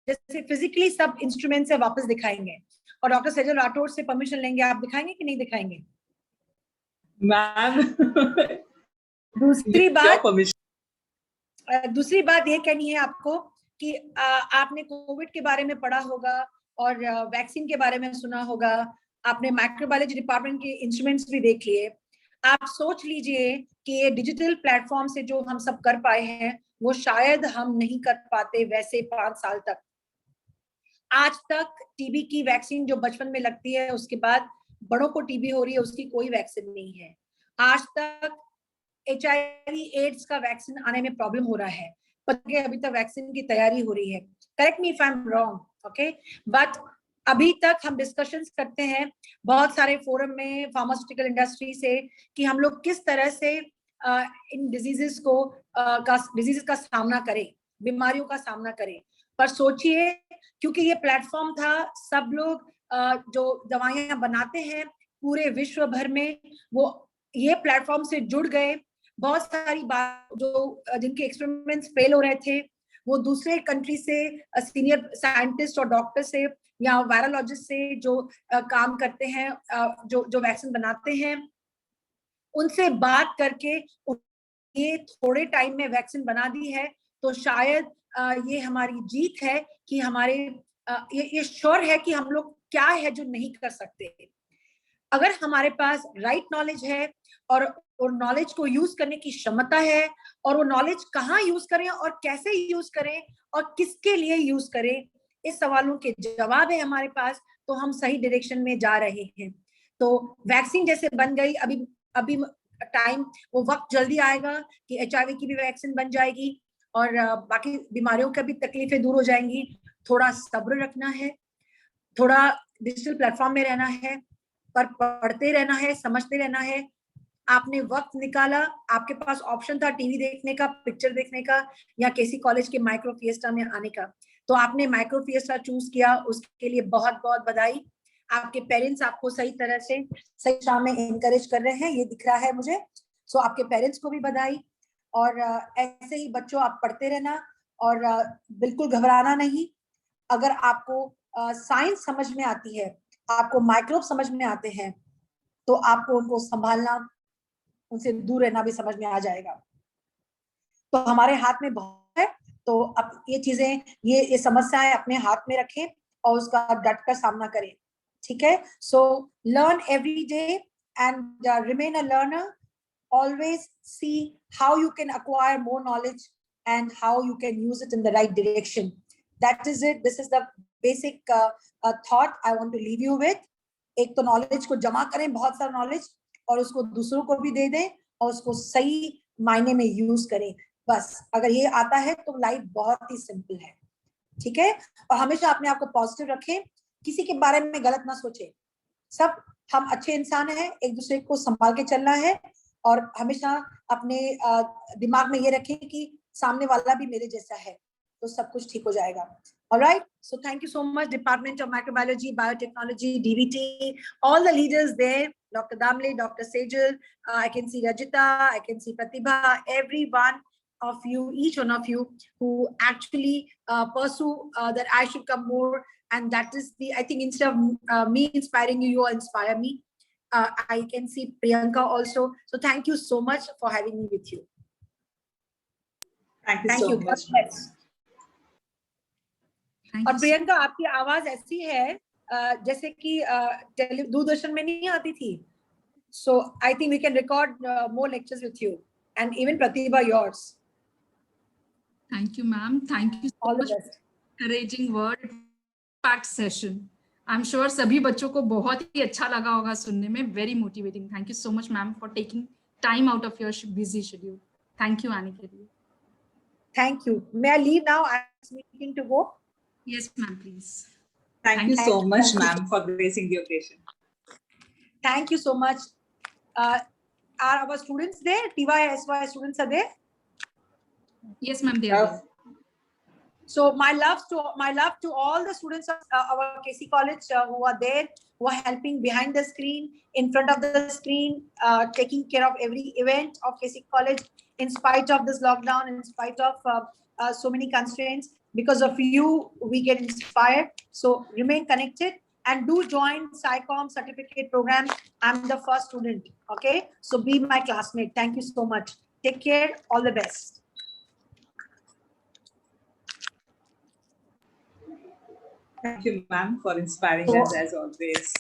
जैसे फिजिकली सब इंस्ट्रूमेंट से वापस दिखाएंगे, और डॉक्टर सेजल राठौर से परमिशन लेंगे, आप दिखाएंगे कि नहीं दिखाएंगे मैम? दूसरी बात ये कहनी है आपको कि आपने कोविड के बारे में पढ़ा होगा और वैक्सीन के बारे में सुना होगा, आपने माइक्रोबायोलॉजी डिपार्टमेंट के इंस्ट्रूमेंट्स भी देख लिए। आप सोच लीजिए कि ये डिजिटल प्लेटफॉर्म से जो हम सब कर पाए हैं, वो शायद हम नहीं कर पाते वैसे 5 साल तक। आज तक टीबी की वैक्सीन जो बचपन में लगती है, उसके बाद बड़ों को टीबी हो रही है, उसकी कोई वैक्सीन नहीं है। आज तक HIV एड्स का वैक्सीन आने में प्रॉब्लम हो रहा है, पर अभी तक वैक्सीन की तैयारी हो रही है। Correct me if I am wrong, okay. But अभी तक हम डिस्कशंस करते हैं बहुत सारे फोरम में फार्मास्यूटिकल इंडस्ट्री से कि हम लोग किस तरह से इन डिजीजेस का सामना करें, बीमारियों का सामना करें। पर सोचिए, क्योंकि ये प्लेटफॉर्म था, सब लोग जो दवाइयां बनाते हैं पूरे विश्व भर में, वो ये प्लेटफॉर्म से जुड़ गए। बहुत सारी बात जो जिनके एक्सपेरिमेंट्स फेल हो रहे थे, वो दूसरे कंट्री से सीनियर साइंटिस्ट और डॉक्टर से या वायरोलॉजिस्ट से जो काम करते हैं, जो वैक्सीन बनाते हैं, उनसे बात करके ये थोड़े टाइम में वैक्सीन बना दी है। तो शायद ये हमारी जीत है कि हमारे ये श्योर है कि हम लोग क्या है जो नहीं कर सकते। अगर हमारे पास राइट नॉलेज है और नॉलेज को यूज करने की क्षमता है, और वो नॉलेज कहाँ यूज करें और कैसे यूज करें और किसके लिए यूज करें, इस सवालों के जवाब है हमारे पास, तो हम सही डायरेक्शन में जा रहे हैं। तो वैक्सीन जैसे बन गई, अभी टाइम, वो वक्त जल्दी आएगा कि HIV की भी वैक्सीन बन जाएगी और बाकी बीमारियों का भी तकलीफें दूर हो जाएंगी। थोड़ा सब्र रखना है, थोड़ा डिजिटल प्लेटफॉर्म में रहना है, पर पढ़ते रहना है, समझते रहना है। आपने वक्त निकाला, आपके पास ऑप्शन था टीवी देखने का, पिक्चर देखने का, या किसी कॉलेज के माइक्रो फिएस्टा में आने का, तो आपने माइक्रो फिएस्टा चूज किया, उसके लिए बहुत बहुत बधाई। आपके पेरेंट्स आपको सही तरह से सही दिशा में एनकरेज कर रहे हैं, ये दिख रहा है मुझे। सो आपके पेरेंट्स को भी बधाई। और ऐसे ही बच्चों, आप पढ़ते रहना और बिल्कुल घबराना नहीं। अगर आपको साइंस समझ में आती है, आपको माइक्रोब समझ में आते हैं, तो आपको उनको संभालना, उनसे दूर रहना भी समझ में आ जाएगा। तो हमारे हाथ में बहुत है, तो अब ये चीजें, ये समस्याएं अपने हाथ में रखें और उसका डट कर सामना करें, ठीक है। So learn every day and remain a learner. Always see how you can acquire more knowledge and how you can use it in the right direction. That is it. This is the basic thought I want to leave you with. एक तो knowledge को जमा करें, बहुत सारा knowledge, और उसको दूसरों को भी दे दें और उसको सही मायने में यूज करें। बस अगर ये आता है तो लाइफ बहुत ही सिंपल है, ठीक है। और हमेशा अपने आप को पॉजिटिव रखें, किसी के बारे में गलत ना सोचें। सब हम अच्छे इंसान हैं, एक दूसरे को संभाल के चलना है, और हमेशा अपने दिमाग में ये रखें कि सामने वाला भी मेरे जैसा है, तो सब कुछ ठीक हो जाएगा। Alright, so thank you so much, Department of Microbiology, Biotechnology, DVT, all the leaders there, Dr. Damle, Dr. Sejal, I can see Rajita, I can see Pratibha, every one of you, each one of you who actually pursue that I should come more, and that is I think instead of me inspiring you, you inspire me. I can see Priyanka also. So thank you so much for having me with you. Thank you so much. और प्रियंका, आपकी आवाज ऐसी है जैसे कि दूरदर्शन में नहीं आती थी. So I think we can record more lectures with you, and even Pratibha, yours. Thank you, ma'am. Thank you so All the much best. for encouraging word. Packed session. I'm sure सभी बच्चों को बहुत ही अच्छा लगा होगा सुनने में. Very motivating. Thank you so much, ma'am, for taking time out of your busy schedule. Thank you, Annie. Thank you. May I leave now? I'm meeting to go. Yes, ma'am, please. Thank you so much, ma'am, for gracing the occasion. Thank you so much. Are our students there? TYSY students are there? Yes, ma'am, they are there. So my love to all the students of our KC College who are there, who are helping behind the screen, in front of the screen, taking care of every event of KC College in spite of this lockdown, in spite of so many constraints. Because of you, we get inspired. So remain connected and do join SciComm certificate program. I'm the first student. Okay, so be my classmate. Thank you so much. Take care. All the best. Thank you, ma'am, for inspiring us as always.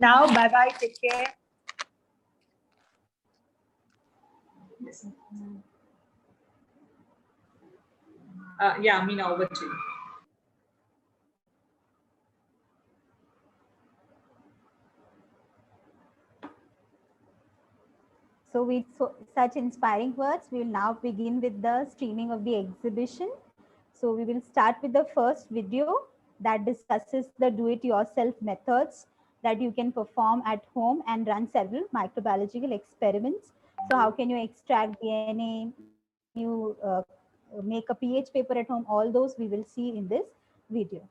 Now, bye bye. Take care. Yes. Yeah, Meena, over to you. So with such inspiring words, we will now begin with the streaming of the exhibition. So we will start with the first video that discusses the do-it-yourself methods that you can perform at home and run several microbiological experiments. So how can you extract DNA, you make a pH paper at home, all those we will see in this video.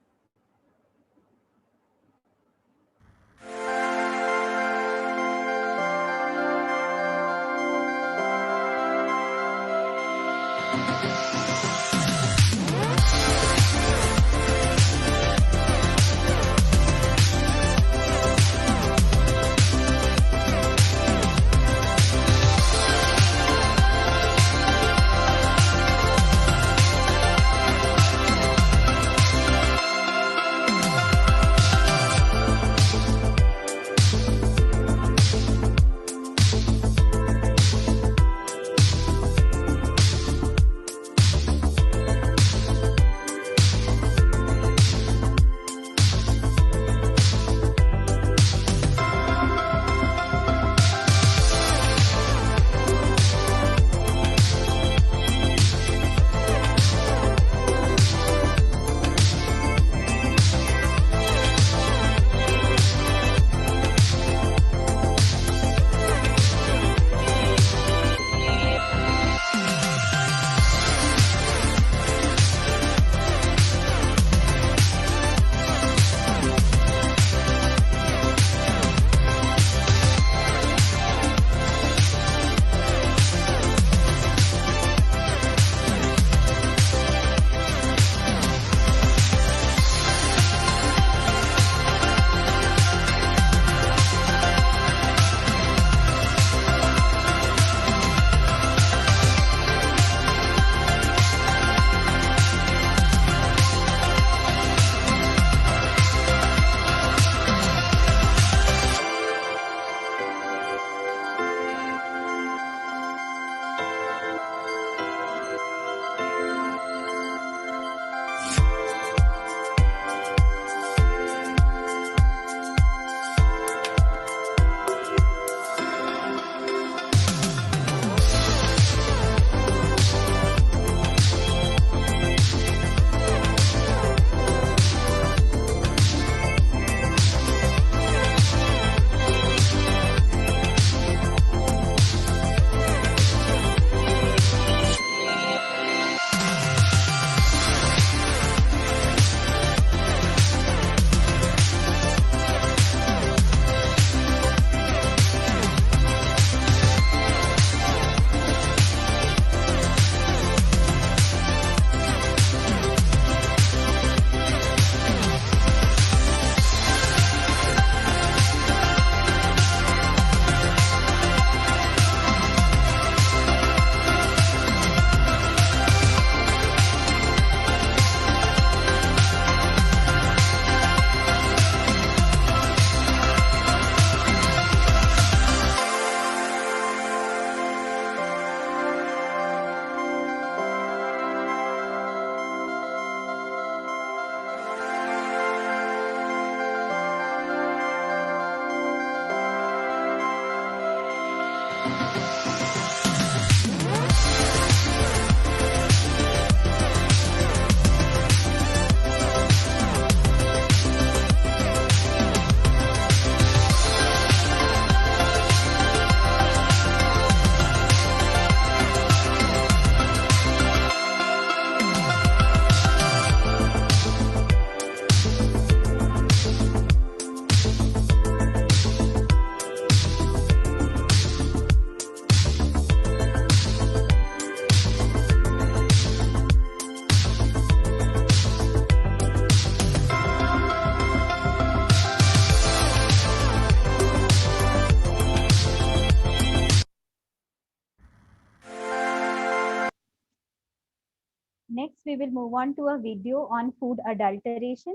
we will move on to a video on food adulteration.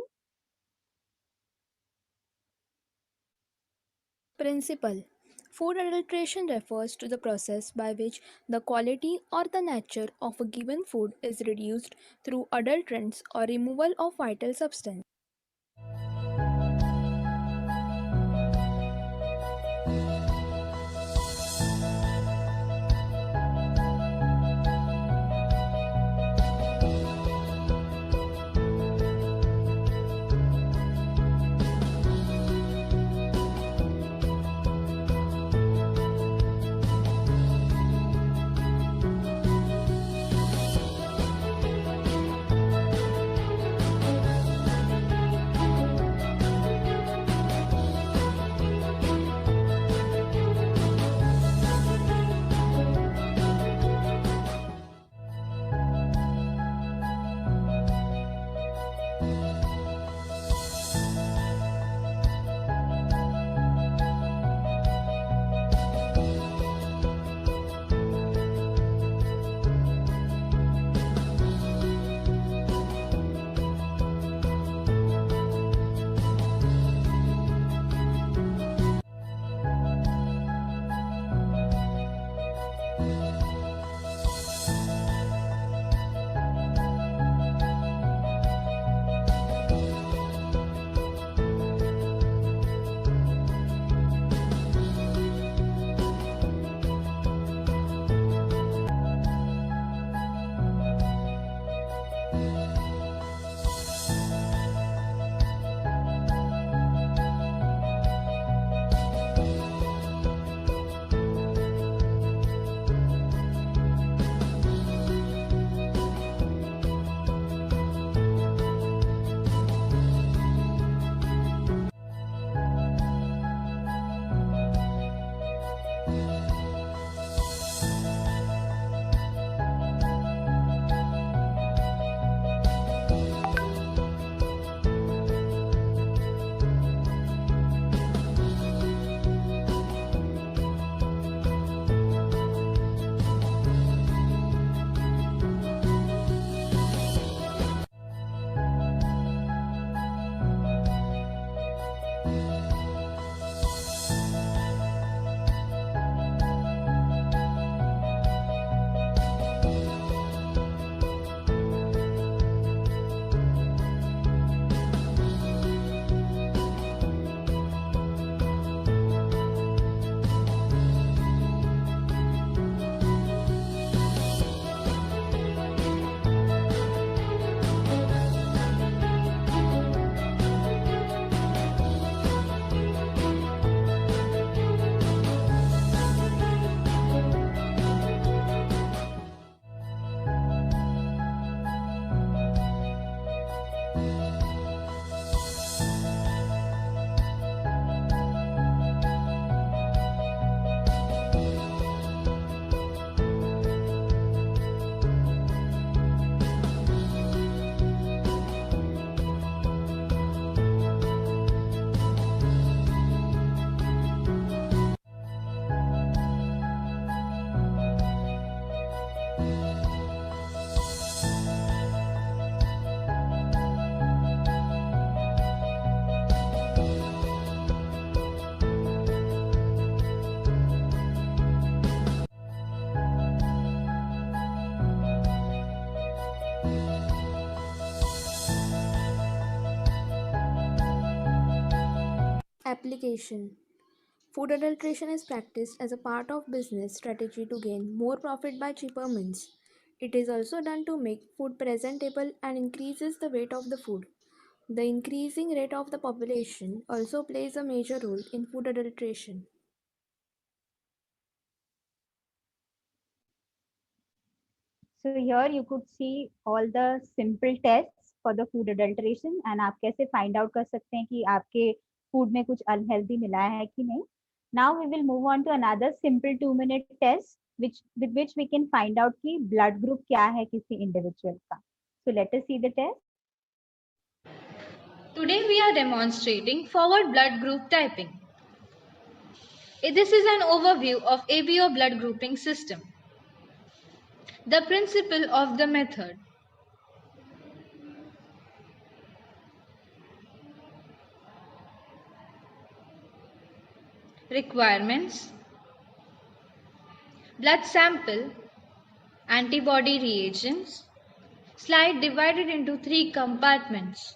Principle. Food adulteration refers to the process by which the quality or the nature of a given food is reduced through adulterants or removal of vital substance. Application. Food adulteration is practiced as a part of business strategy to gain more profit by cheaper means. It is also done to make food presentable and increases the weight of the food. The increasing rate of the population also plays a major role in food adulteration. So here you could see all the simple tests for the food adulteration and आप कैसे find out कर सकते हैं कि आपके food में कुछ unhealthy मिला है कि नहीं. Now we will move on to another simple 2-minute test with which we can find out कि blood group क्या है किसी individual का. So let us see the test. Today we are demonstrating forward blood group typing. This is an overview of ABO blood grouping system. The principle of the method. Requirements: blood sample, antibody reagents. Slide divided into 3 compartments.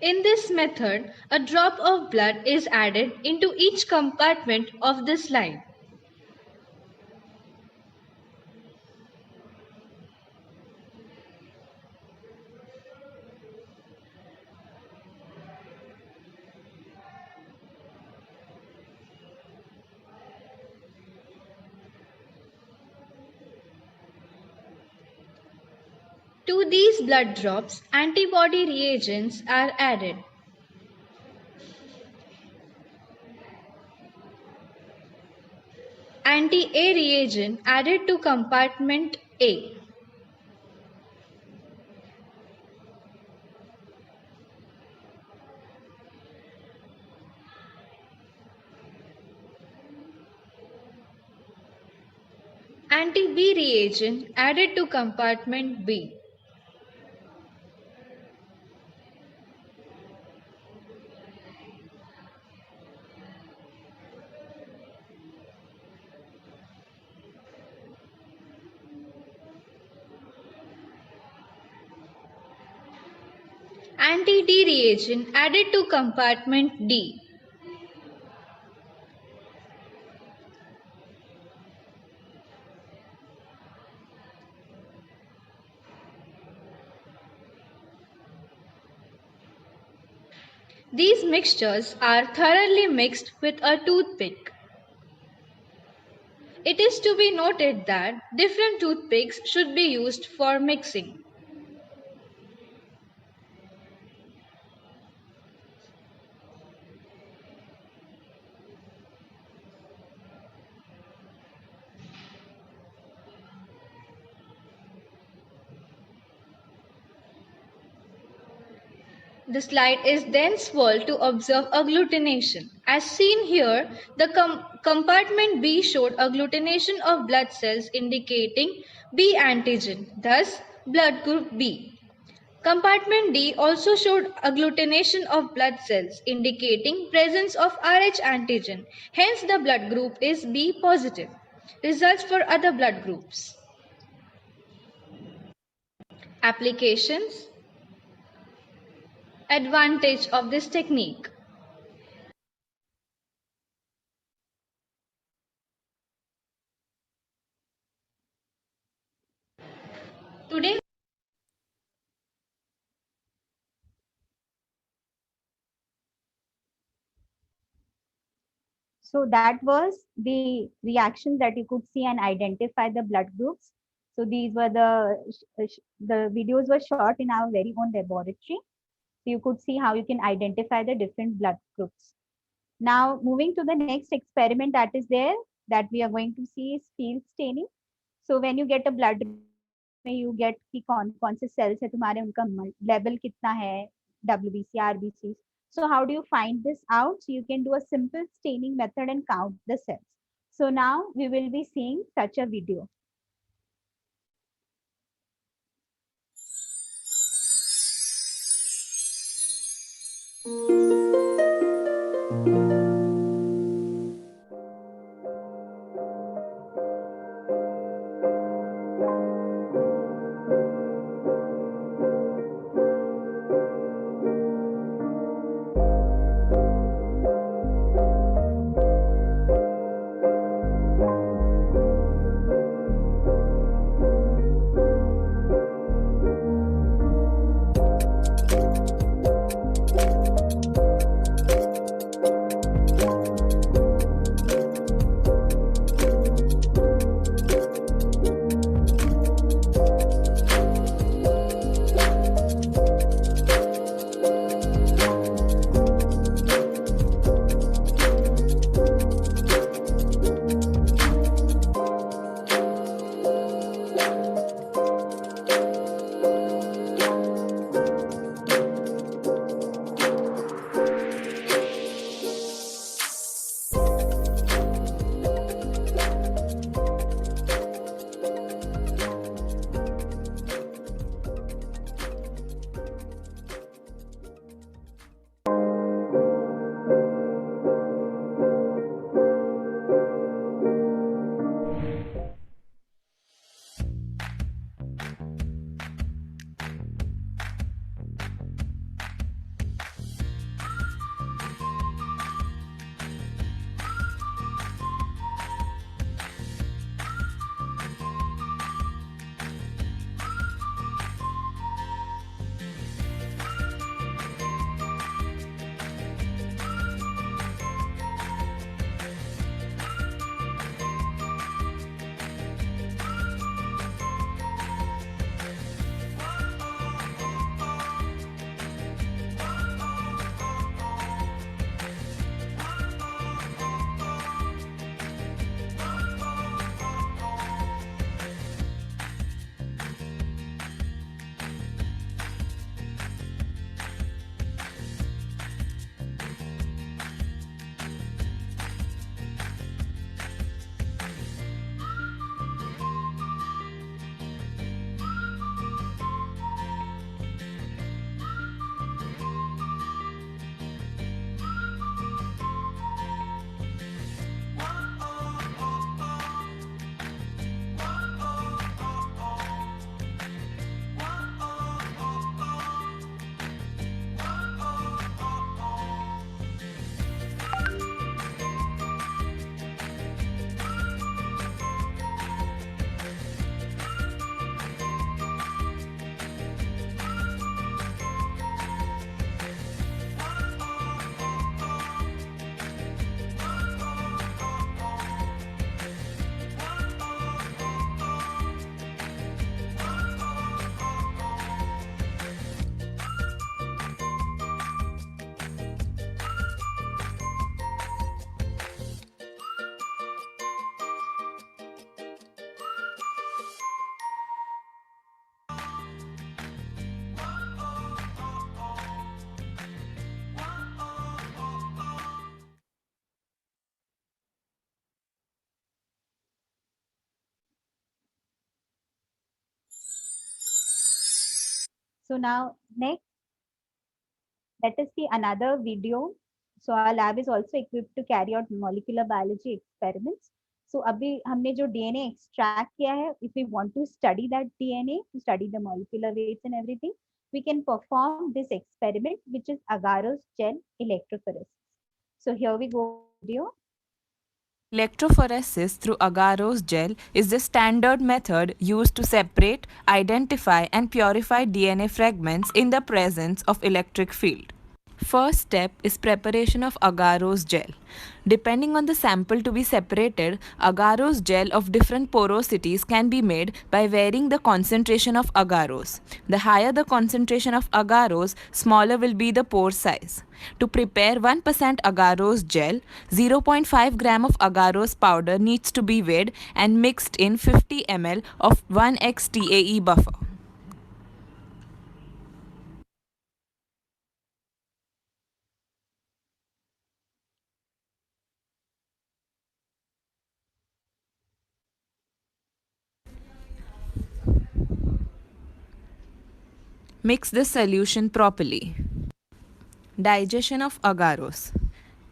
In this method, a drop of blood is added into each compartment of the slide. To these blood drops, antibody reagents are added. Anti-A reagent added to compartment A. Anti-B reagent added to compartment B. Anti-D reagent added to compartment D. These mixtures are thoroughly mixed with a toothpick. It is to be noted that different toothpicks should be used for mixing. The slide is then swirled to observe agglutination. As seen here, the compartment B showed agglutination of blood cells indicating B antigen, thus blood group B. Compartment D also showed agglutination of blood cells indicating presence of Rh antigen, hence the blood group is B positive. Results for other blood groups. Applications. Advantage of this technique. Today, So that was the reactions that you could see and identify the blood groups. So these were the videos were shot in our very own laboratory. So you could see how you can identify the different blood groups. Now moving to the next experiment that is there that we are going to see is field staining. So when you get a blood, you get कि कौन से cells है तुम्हारे उनका level कितना है WBC, RBC. So how do you find this out? So you can do a simple staining method and count the cells. So now we will be seeing such a video. So now next, let us see another video. So our lab is also equipped to carry out molecular biology experiments. So अभी हमने जो DNA extract किया है, if we want to study that DNA, to study the molecular weights and everything, we can perform this experiment, which is agarose gel electrophoresis. So here we go, video. Electrophoresis through agarose gel is the standard method used to separate, identify, and purify DNA fragments in the presence of electric field. First step is preparation of agarose gel. Depending on the sample to be separated, agarose gel of different porosities can be made by varying the concentration of agarose. The higher the concentration of agarose, smaller will be the pore size. To prepare 1% agarose gel, 0.5 gram of agarose powder needs to be weighed and mixed in 50 ml of 1x TAE buffer. Mix the solution properly. Digestion of agarose.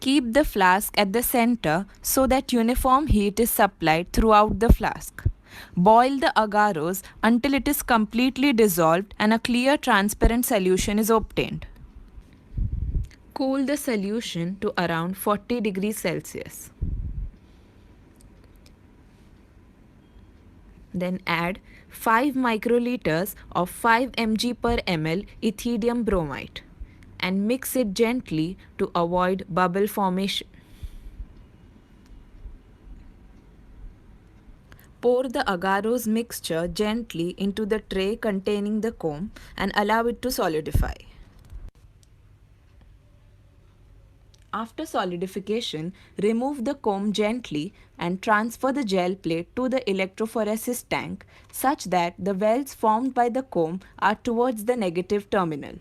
Keep the flask at the center so that uniform heat is supplied throughout the flask. Boil the agarose until it is completely dissolved and a clear transparent solution is obtained. Cool the solution to around 40 degrees Celsius. Then add 5 microliters of 5 mg per ml ethidium bromide and mix it gently to avoid bubble formation. Pour the agarose mixture gently into the tray containing the comb and allow it to solidify. After solidification, remove the comb gently and transfer the gel plate to the electrophoresis tank such that the wells formed by the comb are towards the negative terminal.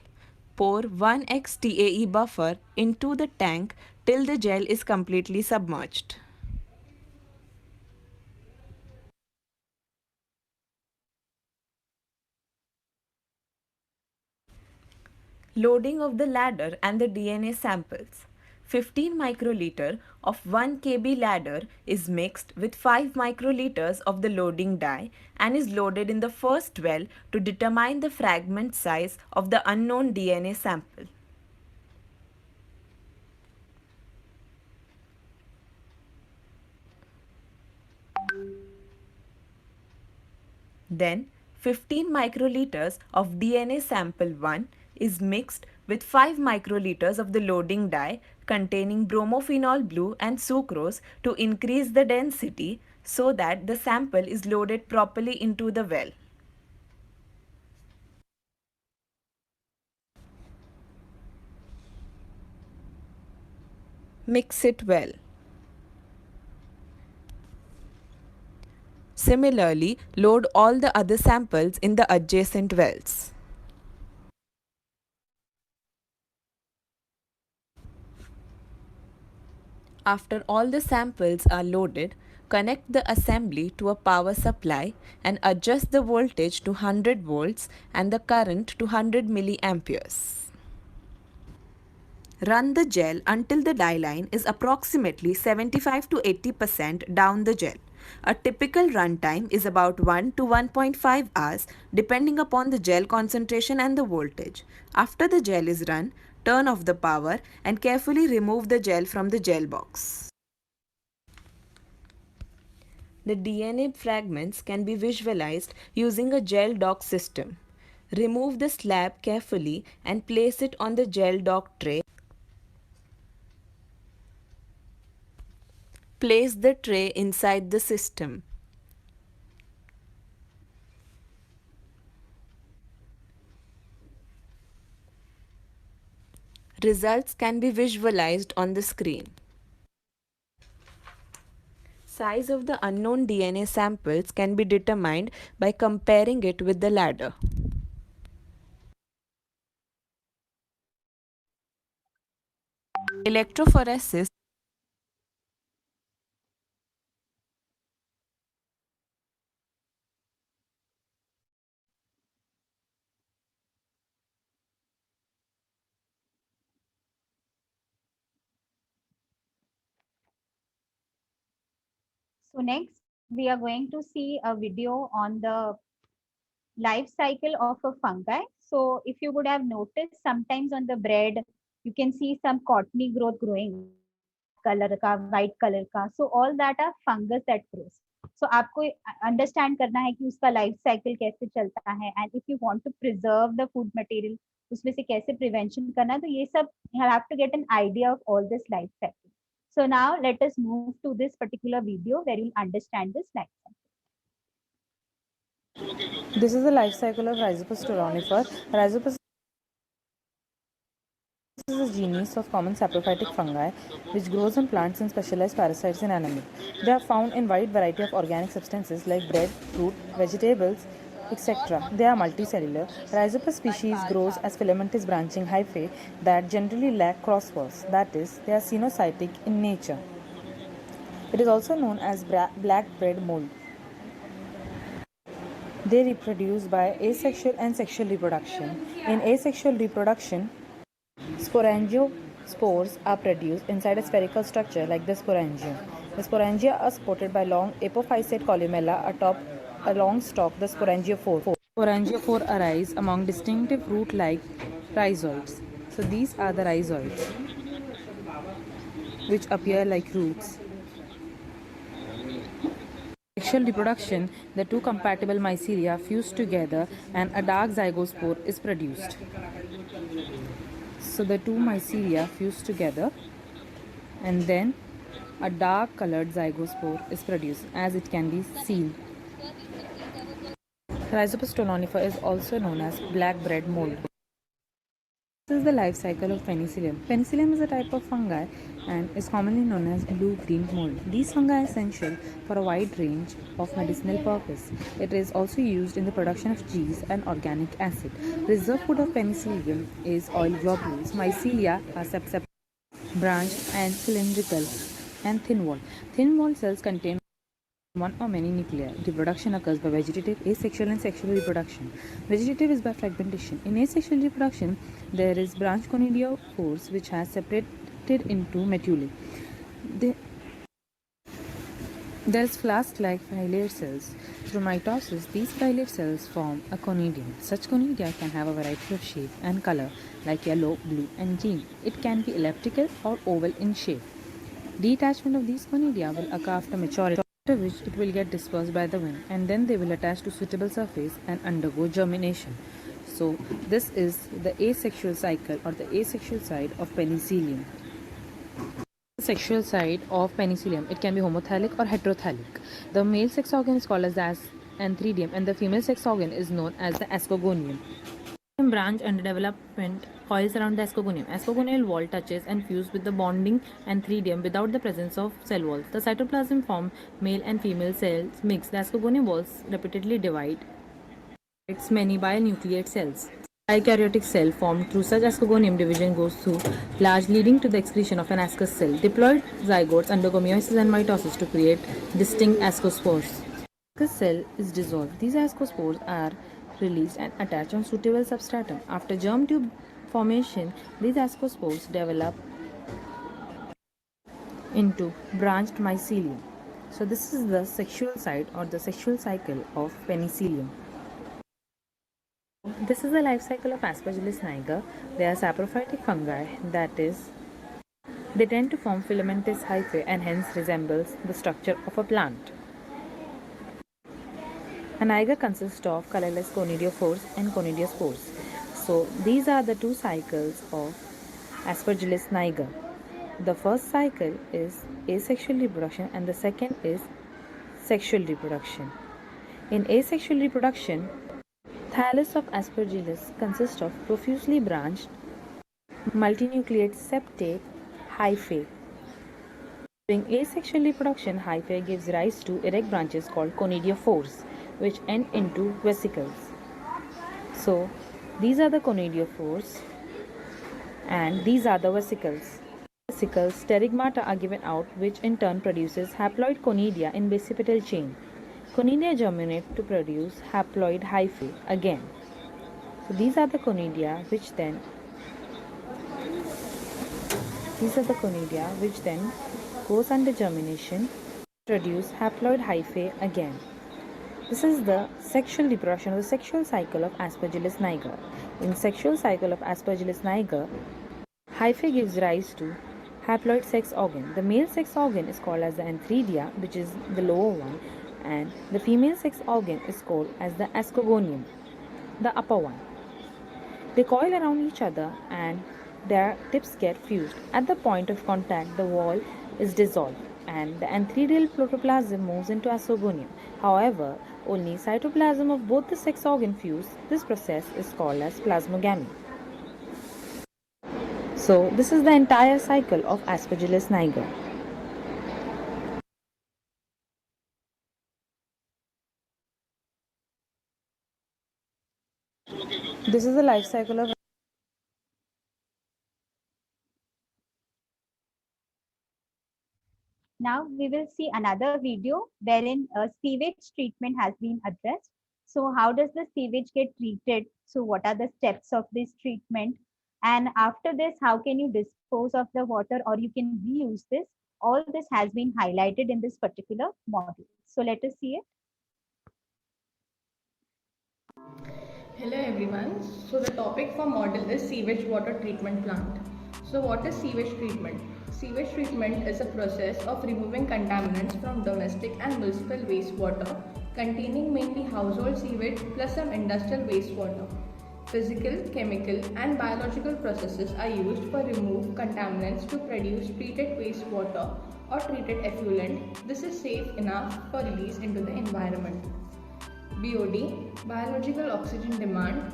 Pour 1x TAE buffer into the tank till the gel is completely submerged. Loading of the ladder and the DNA samples. 15 microliter of 1 kb ladder is mixed with 5 microliters of the loading dye and is loaded in the first well to determine the fragment size of the unknown DNA sample. Then 15 microliters of DNA sample 1 is mixed with 5 microliters of the loading dye containing bromophenol blue and sucrose to increase the density so that the sample is loaded properly into the well. Mix it well. Similarly, load all the other samples in the adjacent wells. After all the samples are loaded, connect the assembly to a power supply and adjust the voltage to 100 volts and the current to 100 milliamperes. Run the gel until the dye line is approximately 75 to 80% down the gel. A typical run time is about 1 to 1.5 hours depending upon the gel concentration and the voltage. After the gel is run, turn off the power and carefully remove the gel from the gel box. The DNA fragments can be visualized using a gel dock system. Remove the slab carefully and place it on the gel dock tray. Place the tray inside the system. Results can be visualized on the screen. Size of the unknown DNA samples can be determined by comparing it with the ladder. Electrophoresis So next, we are going to see a video on the life cycle of a fungi. So if you would have noticed, sometimes on the bread, you can see some cottony growth growing, color का, white color का. So all that are fungus that grows. So आपको understand करना है कि उसका life cycle कैसे चलता है, and if you want to preserve the food material, उसमें से कैसे prevention करना है, तो ये सब you have to get an idea of all this life cycle. So now let us move to this particular video where you'll understand this life cycle. This is the life cycle of Rhizopus stolonifer. Rhizopus is a genus of common saprophytic fungi which grows on plants and specialized parasites in animals. They are found in wide variety of organic substances like bread, fruit, vegetables, etc. They are multicellular. Rhizopus species grows as filamentous branching hyphae that generally lack crossspurs, that is, they are cenocytic in nature. It is also known as black bread mold. They reproduce by asexual and sexual reproduction. In asexual reproduction, sporangiospores are produced inside a spherical structure like the sporangium. The sporangia are supported by long apophysate columella atop a long stalk, the sporangiophore. Sporangiophore arise among distinctive root-like rhizoids. So these are the rhizoids, which appear like roots. Sexual reproduction, the two compatible mycelia fuse together and a dark zygospore is produced. So the two mycelia fuse together and then a dark colored zygospore is produced as it can be seen. Rhizopus stolonifer is also known as black bread mold. This is the life cycle of Penicillium. Penicillium is a type of fungi and is commonly known as blue-green mold. These fungi are essential for a wide range of medicinal purpose. It is also used in the production of cheese and organic acid. Reserve food of Penicillium is oil globules. Mycelia are branched and cylindrical and thin-walled. Thin-walled cells contain one or many nuclei. Reproduction occurs by vegetative, asexual and sexual reproduction. Vegetative is by fragmentation. In asexual reproduction, there is branch conidiophores which has separated into medullae. There is flask-like filiate cells. Through mitosis, these filiate cells form a conidium. Such conidia can have a variety of shape and color like yellow, blue and green. It can be elliptical or oval in shape. Detachment of these conidia will occur after maturity, after which it will get dispersed by the wind and then they will attach to suitable surface and undergo germination. So this is the asexual cycle or the asexual side of Penicillium. The sexual side of Penicillium, it can be homothallic or heterothallic. The male sex organ is called as the antheridium and the female sex organ is known as the ascogonium. The branch under development coils around the ascogonium. Ascogonial wall touches and fuses with the bonding antheridium without the presence of cell walls. The cytoplasm form male and female cells mix. The ascogonium walls repeatedly divide. It's many binucleate cells. Eukaryotic cell formed through such ascogonium division goes through large, leading to the excretion of an ascus cell. Diploid zygotes undergo meiosis and mitosis to create distinct ascospores. The ascus cell is dissolved. These ascospores are released and attached on suitable substratum. After germ tube formation, these ascospores develop into branched mycelium. So this is the sexual side or the sexual cycle of Penicillium. This is the life cycle of Aspergillus niger. They are saprophytic fungi, that is, they tend to form filamentous hyphae and hence resembles the structure of a plant. A niger consists of colorless conidiophores and conidiospores. So these are the two cycles of Aspergillus niger. The first cycle is asexual reproduction and the second is sexual reproduction. In asexual reproduction, thallus of Aspergillus consists of profusely branched multinucleate septate hyphae. During asexual reproduction, hyphae gives rise to erect branches called conidiophores, which end into vesicles. So these are the conidiophores and these are the vesicles. Vesicles, sterigmata are given out, which in turn produces haploid conidia in basipetal chain. Conidia germinate to produce haploid hyphae again. So these are the conidia which then goes under germination Produce haploid hyphae again. This is the sexual reproduction of the sexual cycle of Aspergillus niger. In sexual cycle of Aspergillus niger, hyphae gives rise to haploid sex organ. The male sex organ is called as the antheridia, which is the lower one, and the female sex organ is called as the ascogonium, the upper one. They coil around each other and their tips get fused. At the point of contact, the wall is dissolved and the antheridial protoplasm moves into ascogonium. However, only cytoplasm of both the sex organ fuse. This process is called as plasmogamy. So, this is the entire cycle of Aspergillus niger. This is the life cycle of Now we will see another video wherein sewage treatment has been addressed. So how does the sewage get treated? So what are the steps of this treatment? And after this, how can you dispose of the water or you can reuse this? All this has been highlighted in this particular module. So let us see it. Hello everyone. So the topic for model is sewage water treatment plant. So what is sewage treatment? Sewage treatment is a process of removing contaminants from domestic and municipal wastewater containing mainly household sewage plus some industrial wastewater. Physical, chemical and biological processes are used for remove contaminants to produce treated wastewater or treated effluent. This is safe enough for release into the environment. BOD, biological oxygen demand,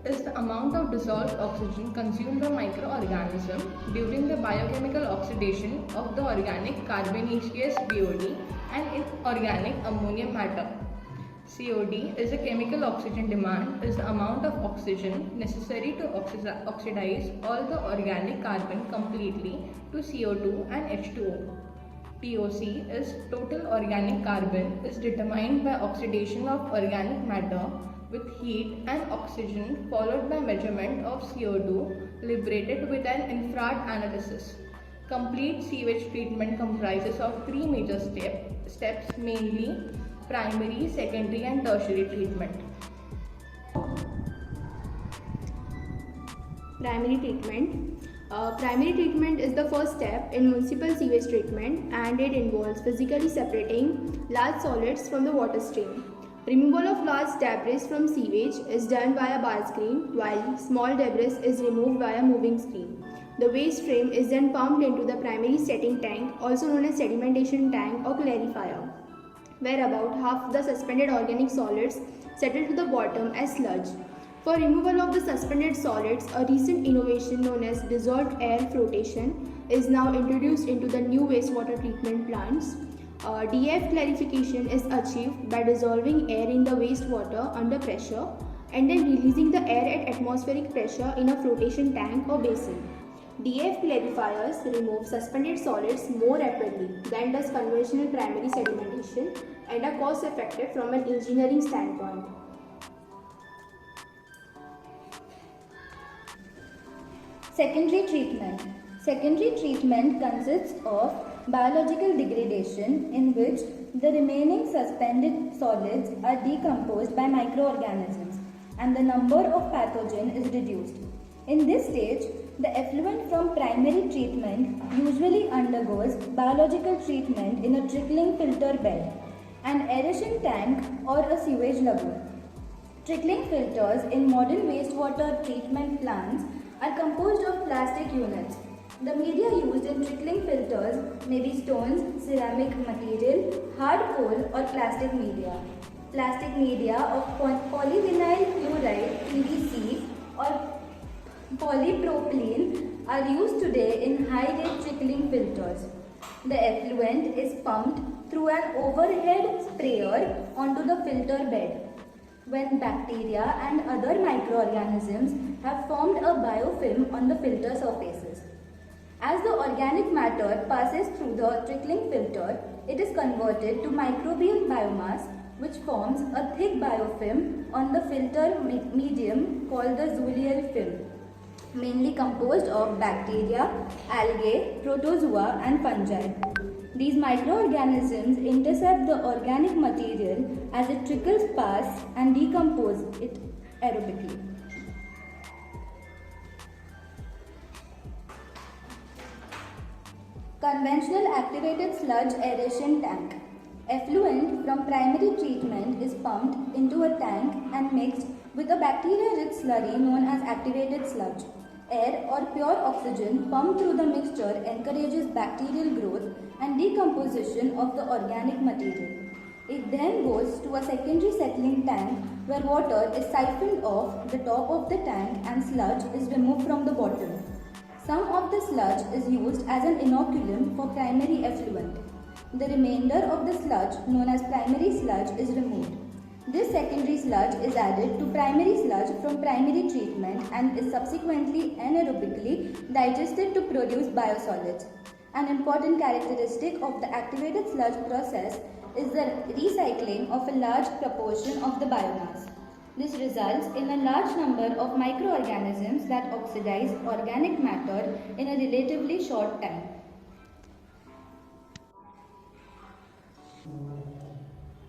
is the amount of dissolved oxygen consumed by microorganism during the biochemical oxidation of the organic carbonaceous BOD and inorganic ammonium matter. COD is the chemical oxygen demand, is the amount of oxygen necessary to oxidize all the organic carbon completely to CO2 and H2O. TOC is total organic carbon is determined by oxidation of organic matter with heat and oxygen followed by measurement of CO2 liberated with an infrared analysis. Complete sewage treatment comprises of three major steps mainly primary, secondary and tertiary treatment. Primary treatment. Primary treatment is the first step in municipal sewage treatment and it involves physically separating large solids from the water stream. Removal of large debris from sewage is done via bar screen while small debris is removed via moving screen. The waste stream is then pumped into the primary setting tank, also known as sedimentation tank or clarifier, where about half the suspended organic solids settle to the bottom as sludge. For removal of the suspended solids, a recent innovation known as dissolved air flotation is now introduced into the new wastewater treatment plants. DF clarification is achieved by dissolving air in the wastewater under pressure and then releasing the air at atmospheric pressure in a flotation tank or basin. DF clarifiers remove suspended solids more rapidly than does conventional primary sedimentation and are cost effective from an engineering standpoint. Secondary treatment. Secondary treatment consists of biological degradation in which the remaining suspended solids are decomposed by microorganisms and the number of pathogen is reduced. In this stage, the effluent from primary treatment usually undergoes biological treatment in a trickling filter bed, an aeration tank or a sewage lagoon. Trickling filters in modern wastewater treatment plants are composed of plastic units. The media used in trickling filters may be stones, ceramic material, hard coal or plastic media. Plastic media of polyvinyl chloride (PVC) or polypropylene are used today in high-rate trickling filters. The effluent is pumped through an overhead sprayer onto the filter bed. When bacteria and other microorganisms have formed a biofilm on the filter surfaces. As the organic matter passes through the trickling filter, it is converted to microbial biomass which forms a thick biofilm on the filter medium called the Zuliel film. mainly composed of bacteria, algae, protozoa, and fungi. These microorganisms intercept the organic material as it trickles past and decompose it aerobically. Conventional activated sludge aeration tank. Effluent from primary treatment is pumped into a tank and mixed with a bacteria-rich slurry known as activated sludge. Air or pure oxygen pumped through the mixture encourages bacterial growth and decomposition of the organic material. It then goes to a secondary settling tank where water is siphoned off the top of the tank and sludge is removed from the bottom. Some of the sludge is used as an inoculum for primary effluent. The remainder of the sludge, known as primary sludge, is removed. This secondary sludge is added to primary sludge from primary treatment and is subsequently anaerobically digested to produce biosolids. An important characteristic of the activated sludge process is the recycling of a large proportion of the biomass. This results in a large number of microorganisms that oxidize organic matter in a relatively short time.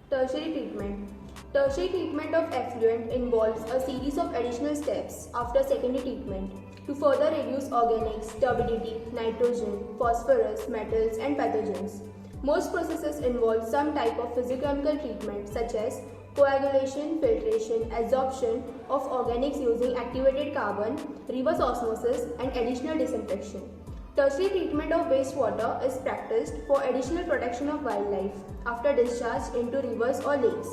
Tertiary treatment. Tertiary treatment of effluent involves a series of additional steps after secondary treatment to further reduce organics, turbidity, nitrogen, phosphorus, metals, and pathogens. Most processes involve some type of physicochemical treatment such as coagulation, filtration, adsorption of organics using activated carbon, reverse osmosis, and additional disinfection. Tertiary treatment of wastewater is practiced for additional protection of wildlife after discharge into rivers or lakes.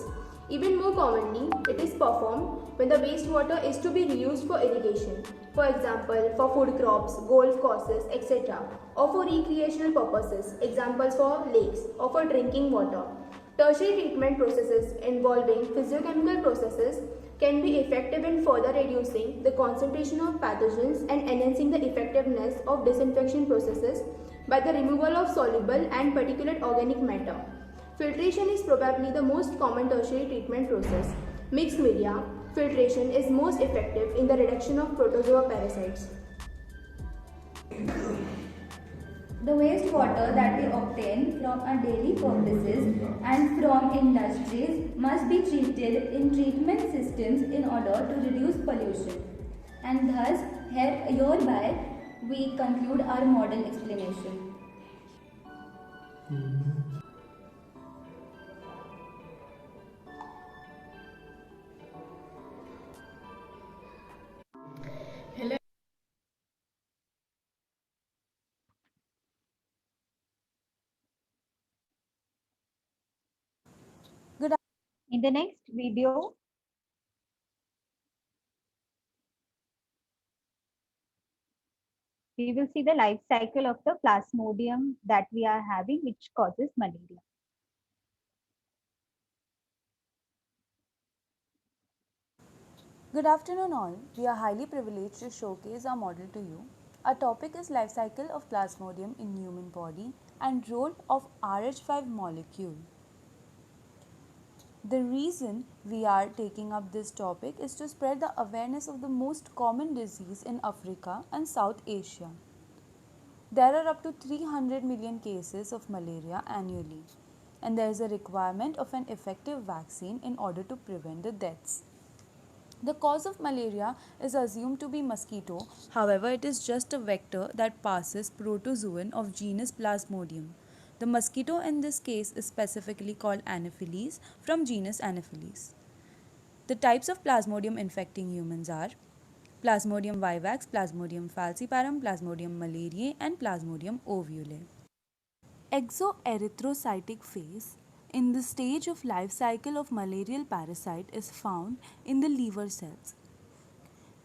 Even more commonly, it is performed when the wastewater is to be reused for irrigation, for example, for food crops, golf courses, etc., or for recreational purposes, examples for lakes, or for drinking water. Tertiary treatment processes involving physiochemical processes can be effective in further reducing the concentration of pathogens and enhancing the effectiveness of disinfection processes by the removal of soluble and particulate organic matter. Filtration is probably the most common tertiary treatment process. Mixed media filtration is most effective in the reduction of protozoa parasites. The wastewater that we obtain from our daily purposes and from industries must be treated in treatment systems in order to reduce pollution. And thus, hereby, we conclude our model explanation. In the next video, we will see the life cycle of the plasmodium that we are having, which causes malaria. Good afternoon all. We are highly privileged to showcase our model to you. Our topic is life cycle of plasmodium in human body and role of RH5 molecule. The reason we are taking up this topic is to spread the awareness of the most common disease in Africa and South Asia. There are up to 300 million cases of malaria annually, and there is a requirement of an effective vaccine in order to prevent the deaths. The cause of malaria is assumed to be mosquito, however it is just a vector that passes protozoan of genus Plasmodium. The mosquito in this case is specifically called Anopheles from genus Anopheles. The types of Plasmodium infecting humans are Plasmodium vivax, Plasmodium falciparum, Plasmodium malariae and Plasmodium ovule. Exoerythrocytic phase in the stage of life cycle of malarial parasite is found in the liver cells.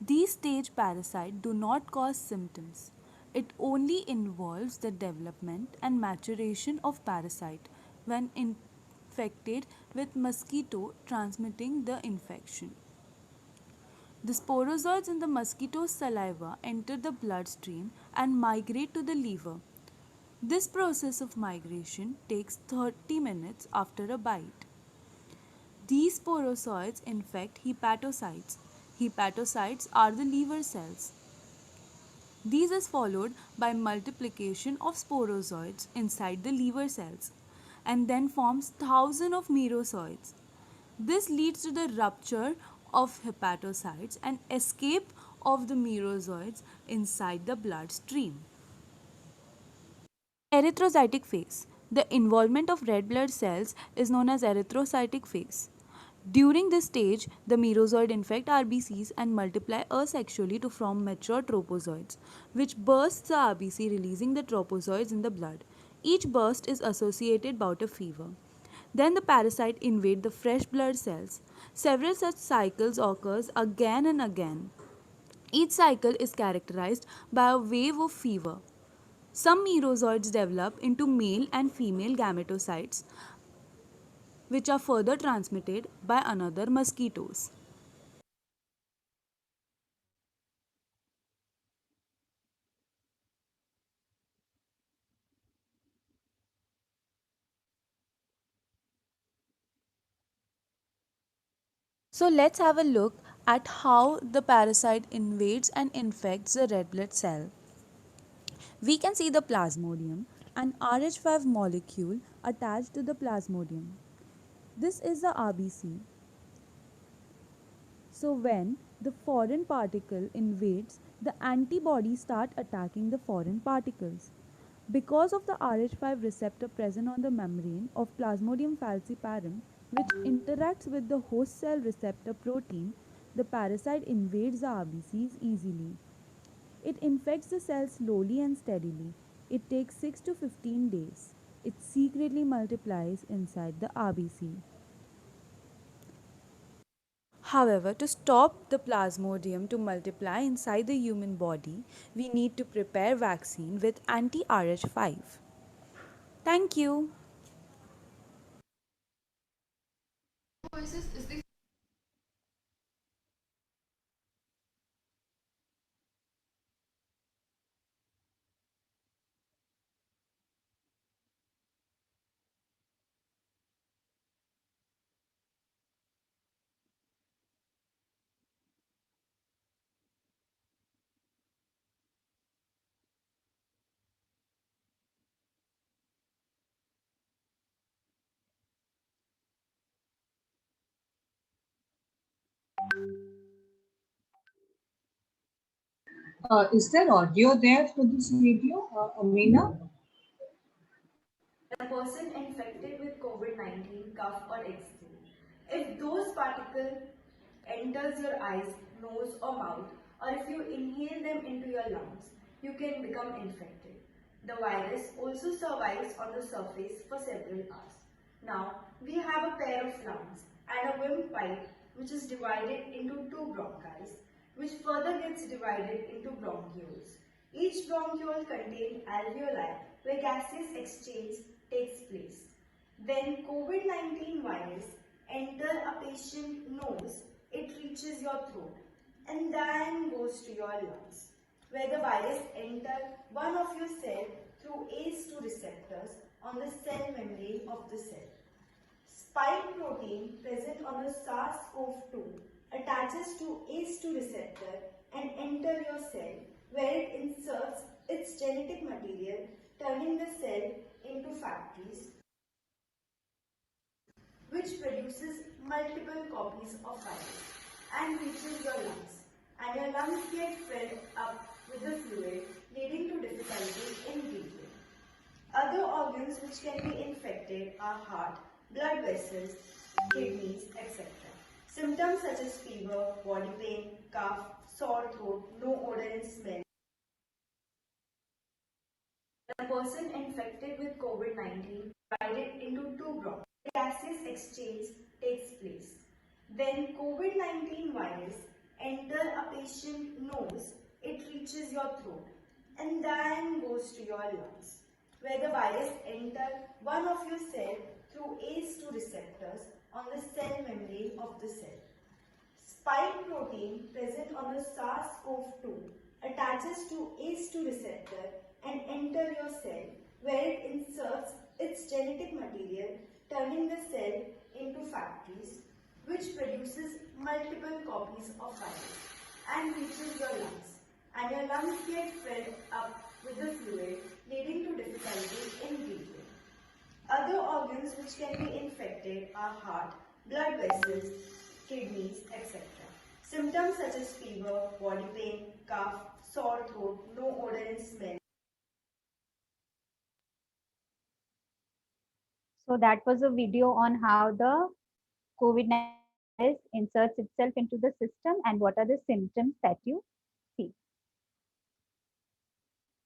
These stage parasites do not cause symptoms. It only involves the development and maturation of parasite when infected with mosquito transmitting the infection. The sporozoids in the mosquito's saliva enter the bloodstream and migrate to the liver. This process of migration takes 30 minutes after a bite. These sporozoids infect hepatocytes. Hepatocytes are the liver cells. These is followed by multiplication of sporozoids inside the liver cells and then forms thousands of merozoites. This leads to the rupture of hepatocytes and escape of the merozoites inside the bloodstream. Erythrocytic phase. The involvement of red blood cells is known as erythrocytic phase. During this stage, the merozoid infect RBCs and multiply asexually to form mature tropozoites, which bursts the RBC, releasing the tropozoites in the blood. Each burst is associated about a fever. Then the parasite invade the fresh blood cells. Several such cycles occurs again and again. Each cycle is characterized by a wave of fever. Some merozoites develop into male and female gametocytes, which are further transmitted by another mosquitoes. So let's have a look at how the parasite invades and infects the red blood cell. We can see the plasmodium, an RH5 molecule attached to the plasmodium. This is the RBC. So when the foreign particle invades, the antibodies start attacking the foreign particles. Because of the RH5 receptor present on the membrane of Plasmodium falciparum, which interacts with the host cell receptor protein, the parasite invades the RBCs easily. It infects the cell slowly and steadily. It takes 6 to 15 days. It secretly multiplies inside the RBC. However, to stop the plasmodium to multiply inside the human body, we need to prepare vaccine with anti-RH5. Thank you. Is there audio there for this video, Amina? A person infected with COVID-19 cough or eczema. If those particles enters your eyes, nose or mouth, or if you inhale them into your lungs, you can become infected. The virus also survives on the surface for several hours. Now, we have a pair of lungs and a windpipe which is divided into two bronchi, which further gets divided into bronchioles. Each bronchiole contains alveoli where gaseous exchange takes place. When COVID-19 virus enter a patient nose, it reaches your throat and then goes to your lungs, where the virus enter one of your cells through ACE2 receptors on the cell membrane of the cell. Spike protein present on the SARS-CoV-2 attaches to ACE2 receptor and enter your cell, where it inserts its genetic material, turning the cell into factories, which produces multiple copies of virus and reaches your lungs. And your lungs get filled up with the fluid, leading to difficulty in breathing. Other organs which can be infected are heart, blood vessels, kidneys, etc. Symptoms such as fever, body pain, cough, sore throat, no odor and smell. A person infected with COVID-19 divided into two bronchi. Gaseous exchange takes place. When COVID-19 virus enter a patient nose, it reaches your throat and then goes to your lungs, where the virus enter one of your cells through ACE2 receptors on the cell membrane of the cell. Spike protein present on the SARS-CoV-2 attaches to ACE2 receptor and enter your cell, where it inserts its genetic material, turning the cell into factories, which produces multiple copies of virus and reaches your lungs. and your lungs get filled up with the fluid, leading to difficulty in breathing. Other organs which can be infected are heart, blood vessels, kidneys, etc. Symptoms such as fever, body pain, cough, sore throat, no odor and smell. So that was a video on how the COVID-19 inserts itself into the system and what are the symptoms that you see.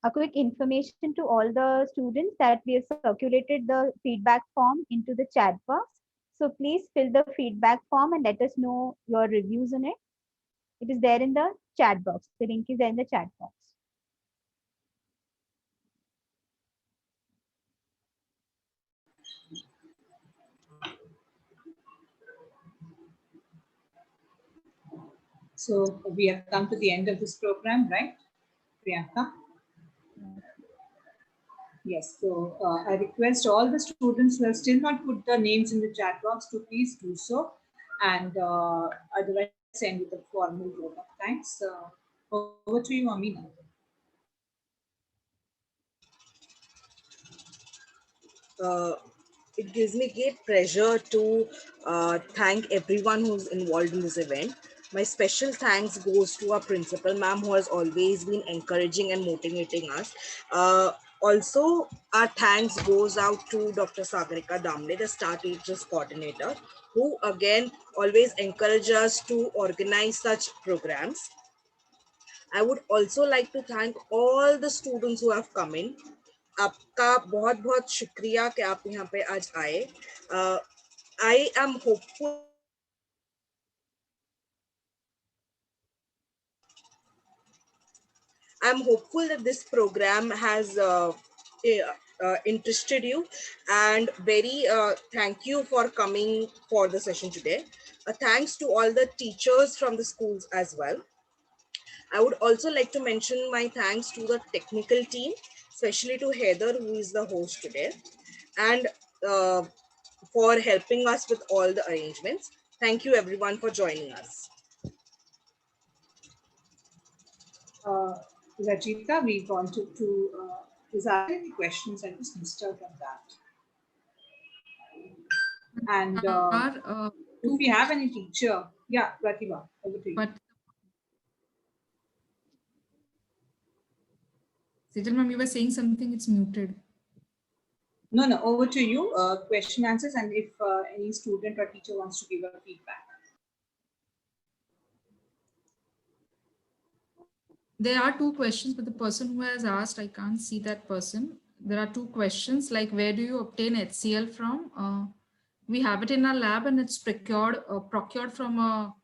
A quick information to all the students that we have circulated the feedback form into the chat box. So please fill the feedback form and let us know your reviews on it. It is there in the chat box. The link is there in the chat box. So we have come to the end of this program, right, Priyanka? Yes, so I request all the students who have still not put their names in the chat box to please do so, and otherwise send with a formal vote of thanks. Over to you, Amina. It gives me great pleasure to thank everyone who's involved in this event. My special thanks goes to our principal ma'am, who has always been encouraging and motivating us. Also, our thanks goes out to Dr. Sagarika Damle, the Star Teachers Coordinator, who again always encourage us to organize such programs. I would also like to thank all the students who have come in. आपका बहुत बहुत शुक्रिया कि आप यहाँ पे आज आए. I am hopeful. I'm hopeful that this program has interested you, and very thank you for coming for the session today. Thanks to all the teachers from the schools as well. I would also like to mention my thanks to the technical team, especially to Heather, who is the host today, and for helping us with all the arrangements. Thank you everyone for joining us. Rajita, we wanted to, is there any questions? I just missed out on that. And do we have any teacher? Yeah, Pratibha, over to you. Sejal ma'am, you were saying something, it's muted. No, over to you. Question answers, and if any student or teacher wants to give a feedback. There are two questions, but the person who has asked, I can't see that person. There are two questions, like where do you obtain HCl from? We have it in our lab and it's procured from a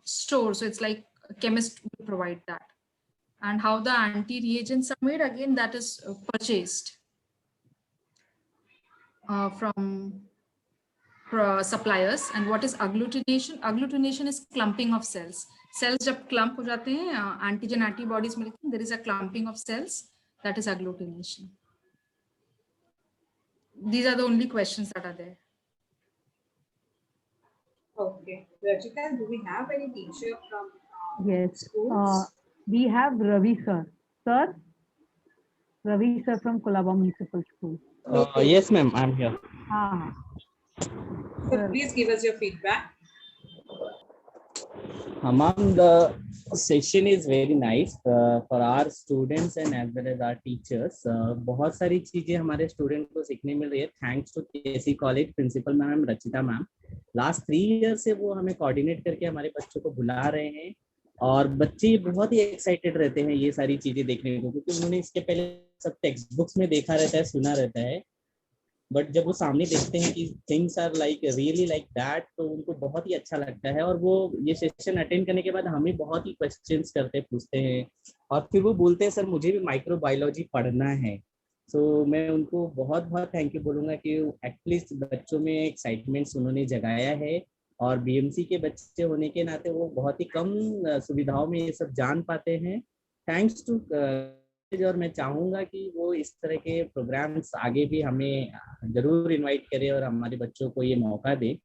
store. So it's like a chemist will provide that. And how the anti-reagents are made, again, that is purchased from suppliers. And what is agglutination? Agglutination is clumping of cells. Cells जब clump हो जाते हैं, antigen antibodies मिलते हैं, there is a clumping of cells. That is agglutination. These are the only questions that are there. Okay, Rajita, do we have any teacher from yes schools? We have Ravi sir. Ravi sir from Colaba Municipal School. Yes ma'am, I'm here. So please give us your feedback. Ma'am, the session is very nice for our students and as well as our teachers. बहुत सारी चीजें हमारे student को सीखने मिल रही है. Thanks to KC College Principal Ma'am Rachita Ma'am. Last 3 years से वो हमें coordinate करके हमारे बच्चों को बुला रहे हैं और बच्चे बहुत ही एक्साइटेड रहते हैं ये सारी चीजें देखने को, क्योंकि उन्होंने इसके पहले सब टेक्स्ट बुक्स में देखा रहता है, सुना रहता है, बट जब वो सामने देखते हैं कि things are like really like that, तो उनको बहुत ही अच्छा लगता है. और वो ये सेशन अटेंड करने के बाद हमें बहुत ही क्वेश्चंस करते पूछते हैं और फिर वो बोलते हैं सर मुझे भी माइक्रोबायोलॉजी पढ़ना है. सो मैं उनको बहुत बहुत थैंक यू बोलूँगा कि एटलीस्ट बच्चों में एक्साइटमेंट्स उन्होंने जगाया है. और बीएमसी के बच्चे होने के नाते वो बहुत ही कम सुविधाओं में ये सब जान पाते हैं. थैंक्स टू और मैं चाहूँगा कि वो इस तरह के प्रोग्राम्स आगे भी हमें जरूर इनवाइट करें और हमारे बच्चों को ये मौका दे.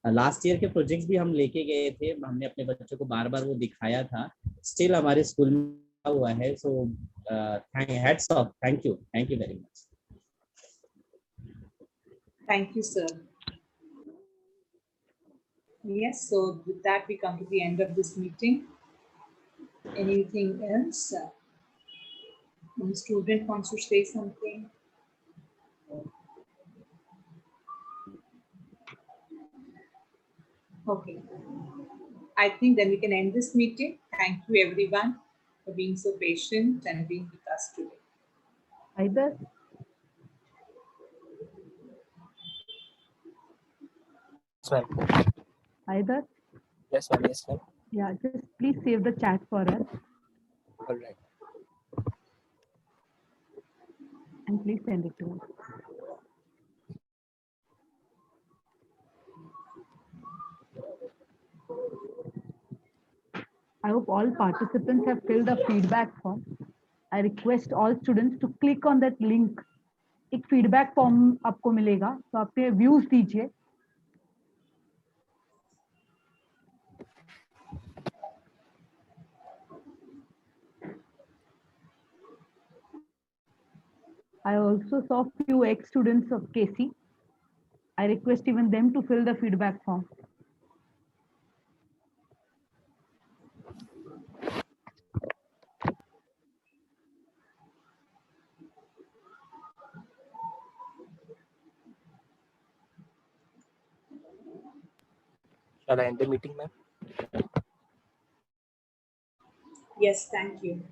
लास्ट ईयर के प्रोजेक्ट्स भी हम लेके गए थे, हमने अपने बच्चों को बार बार वो दिखाया था, स्टिल हमारे स्कूल में हुआ है. So hats off, thank you very much. Thank you, sir. Yes, so with that, we come to the end of this meeting. Anything else? Any student wants to say something? Okay. I think then we can end this meeting. Thank you, everyone, for being so patient and being with us today. Either. Either. Yes, ma'am. Yes, ma'am. Yeah, just please save the chat for us. All right. And please send it to us. I hope all participants have filled the feedback form. I request all students to click on that link. एक feedback form आपको मिलेगा, तो आप पे views दीजिए. I also saw few ex-students of KC. I request even them to fill the feedback form. Shall I end the meeting, ma'am? Yes, thank you.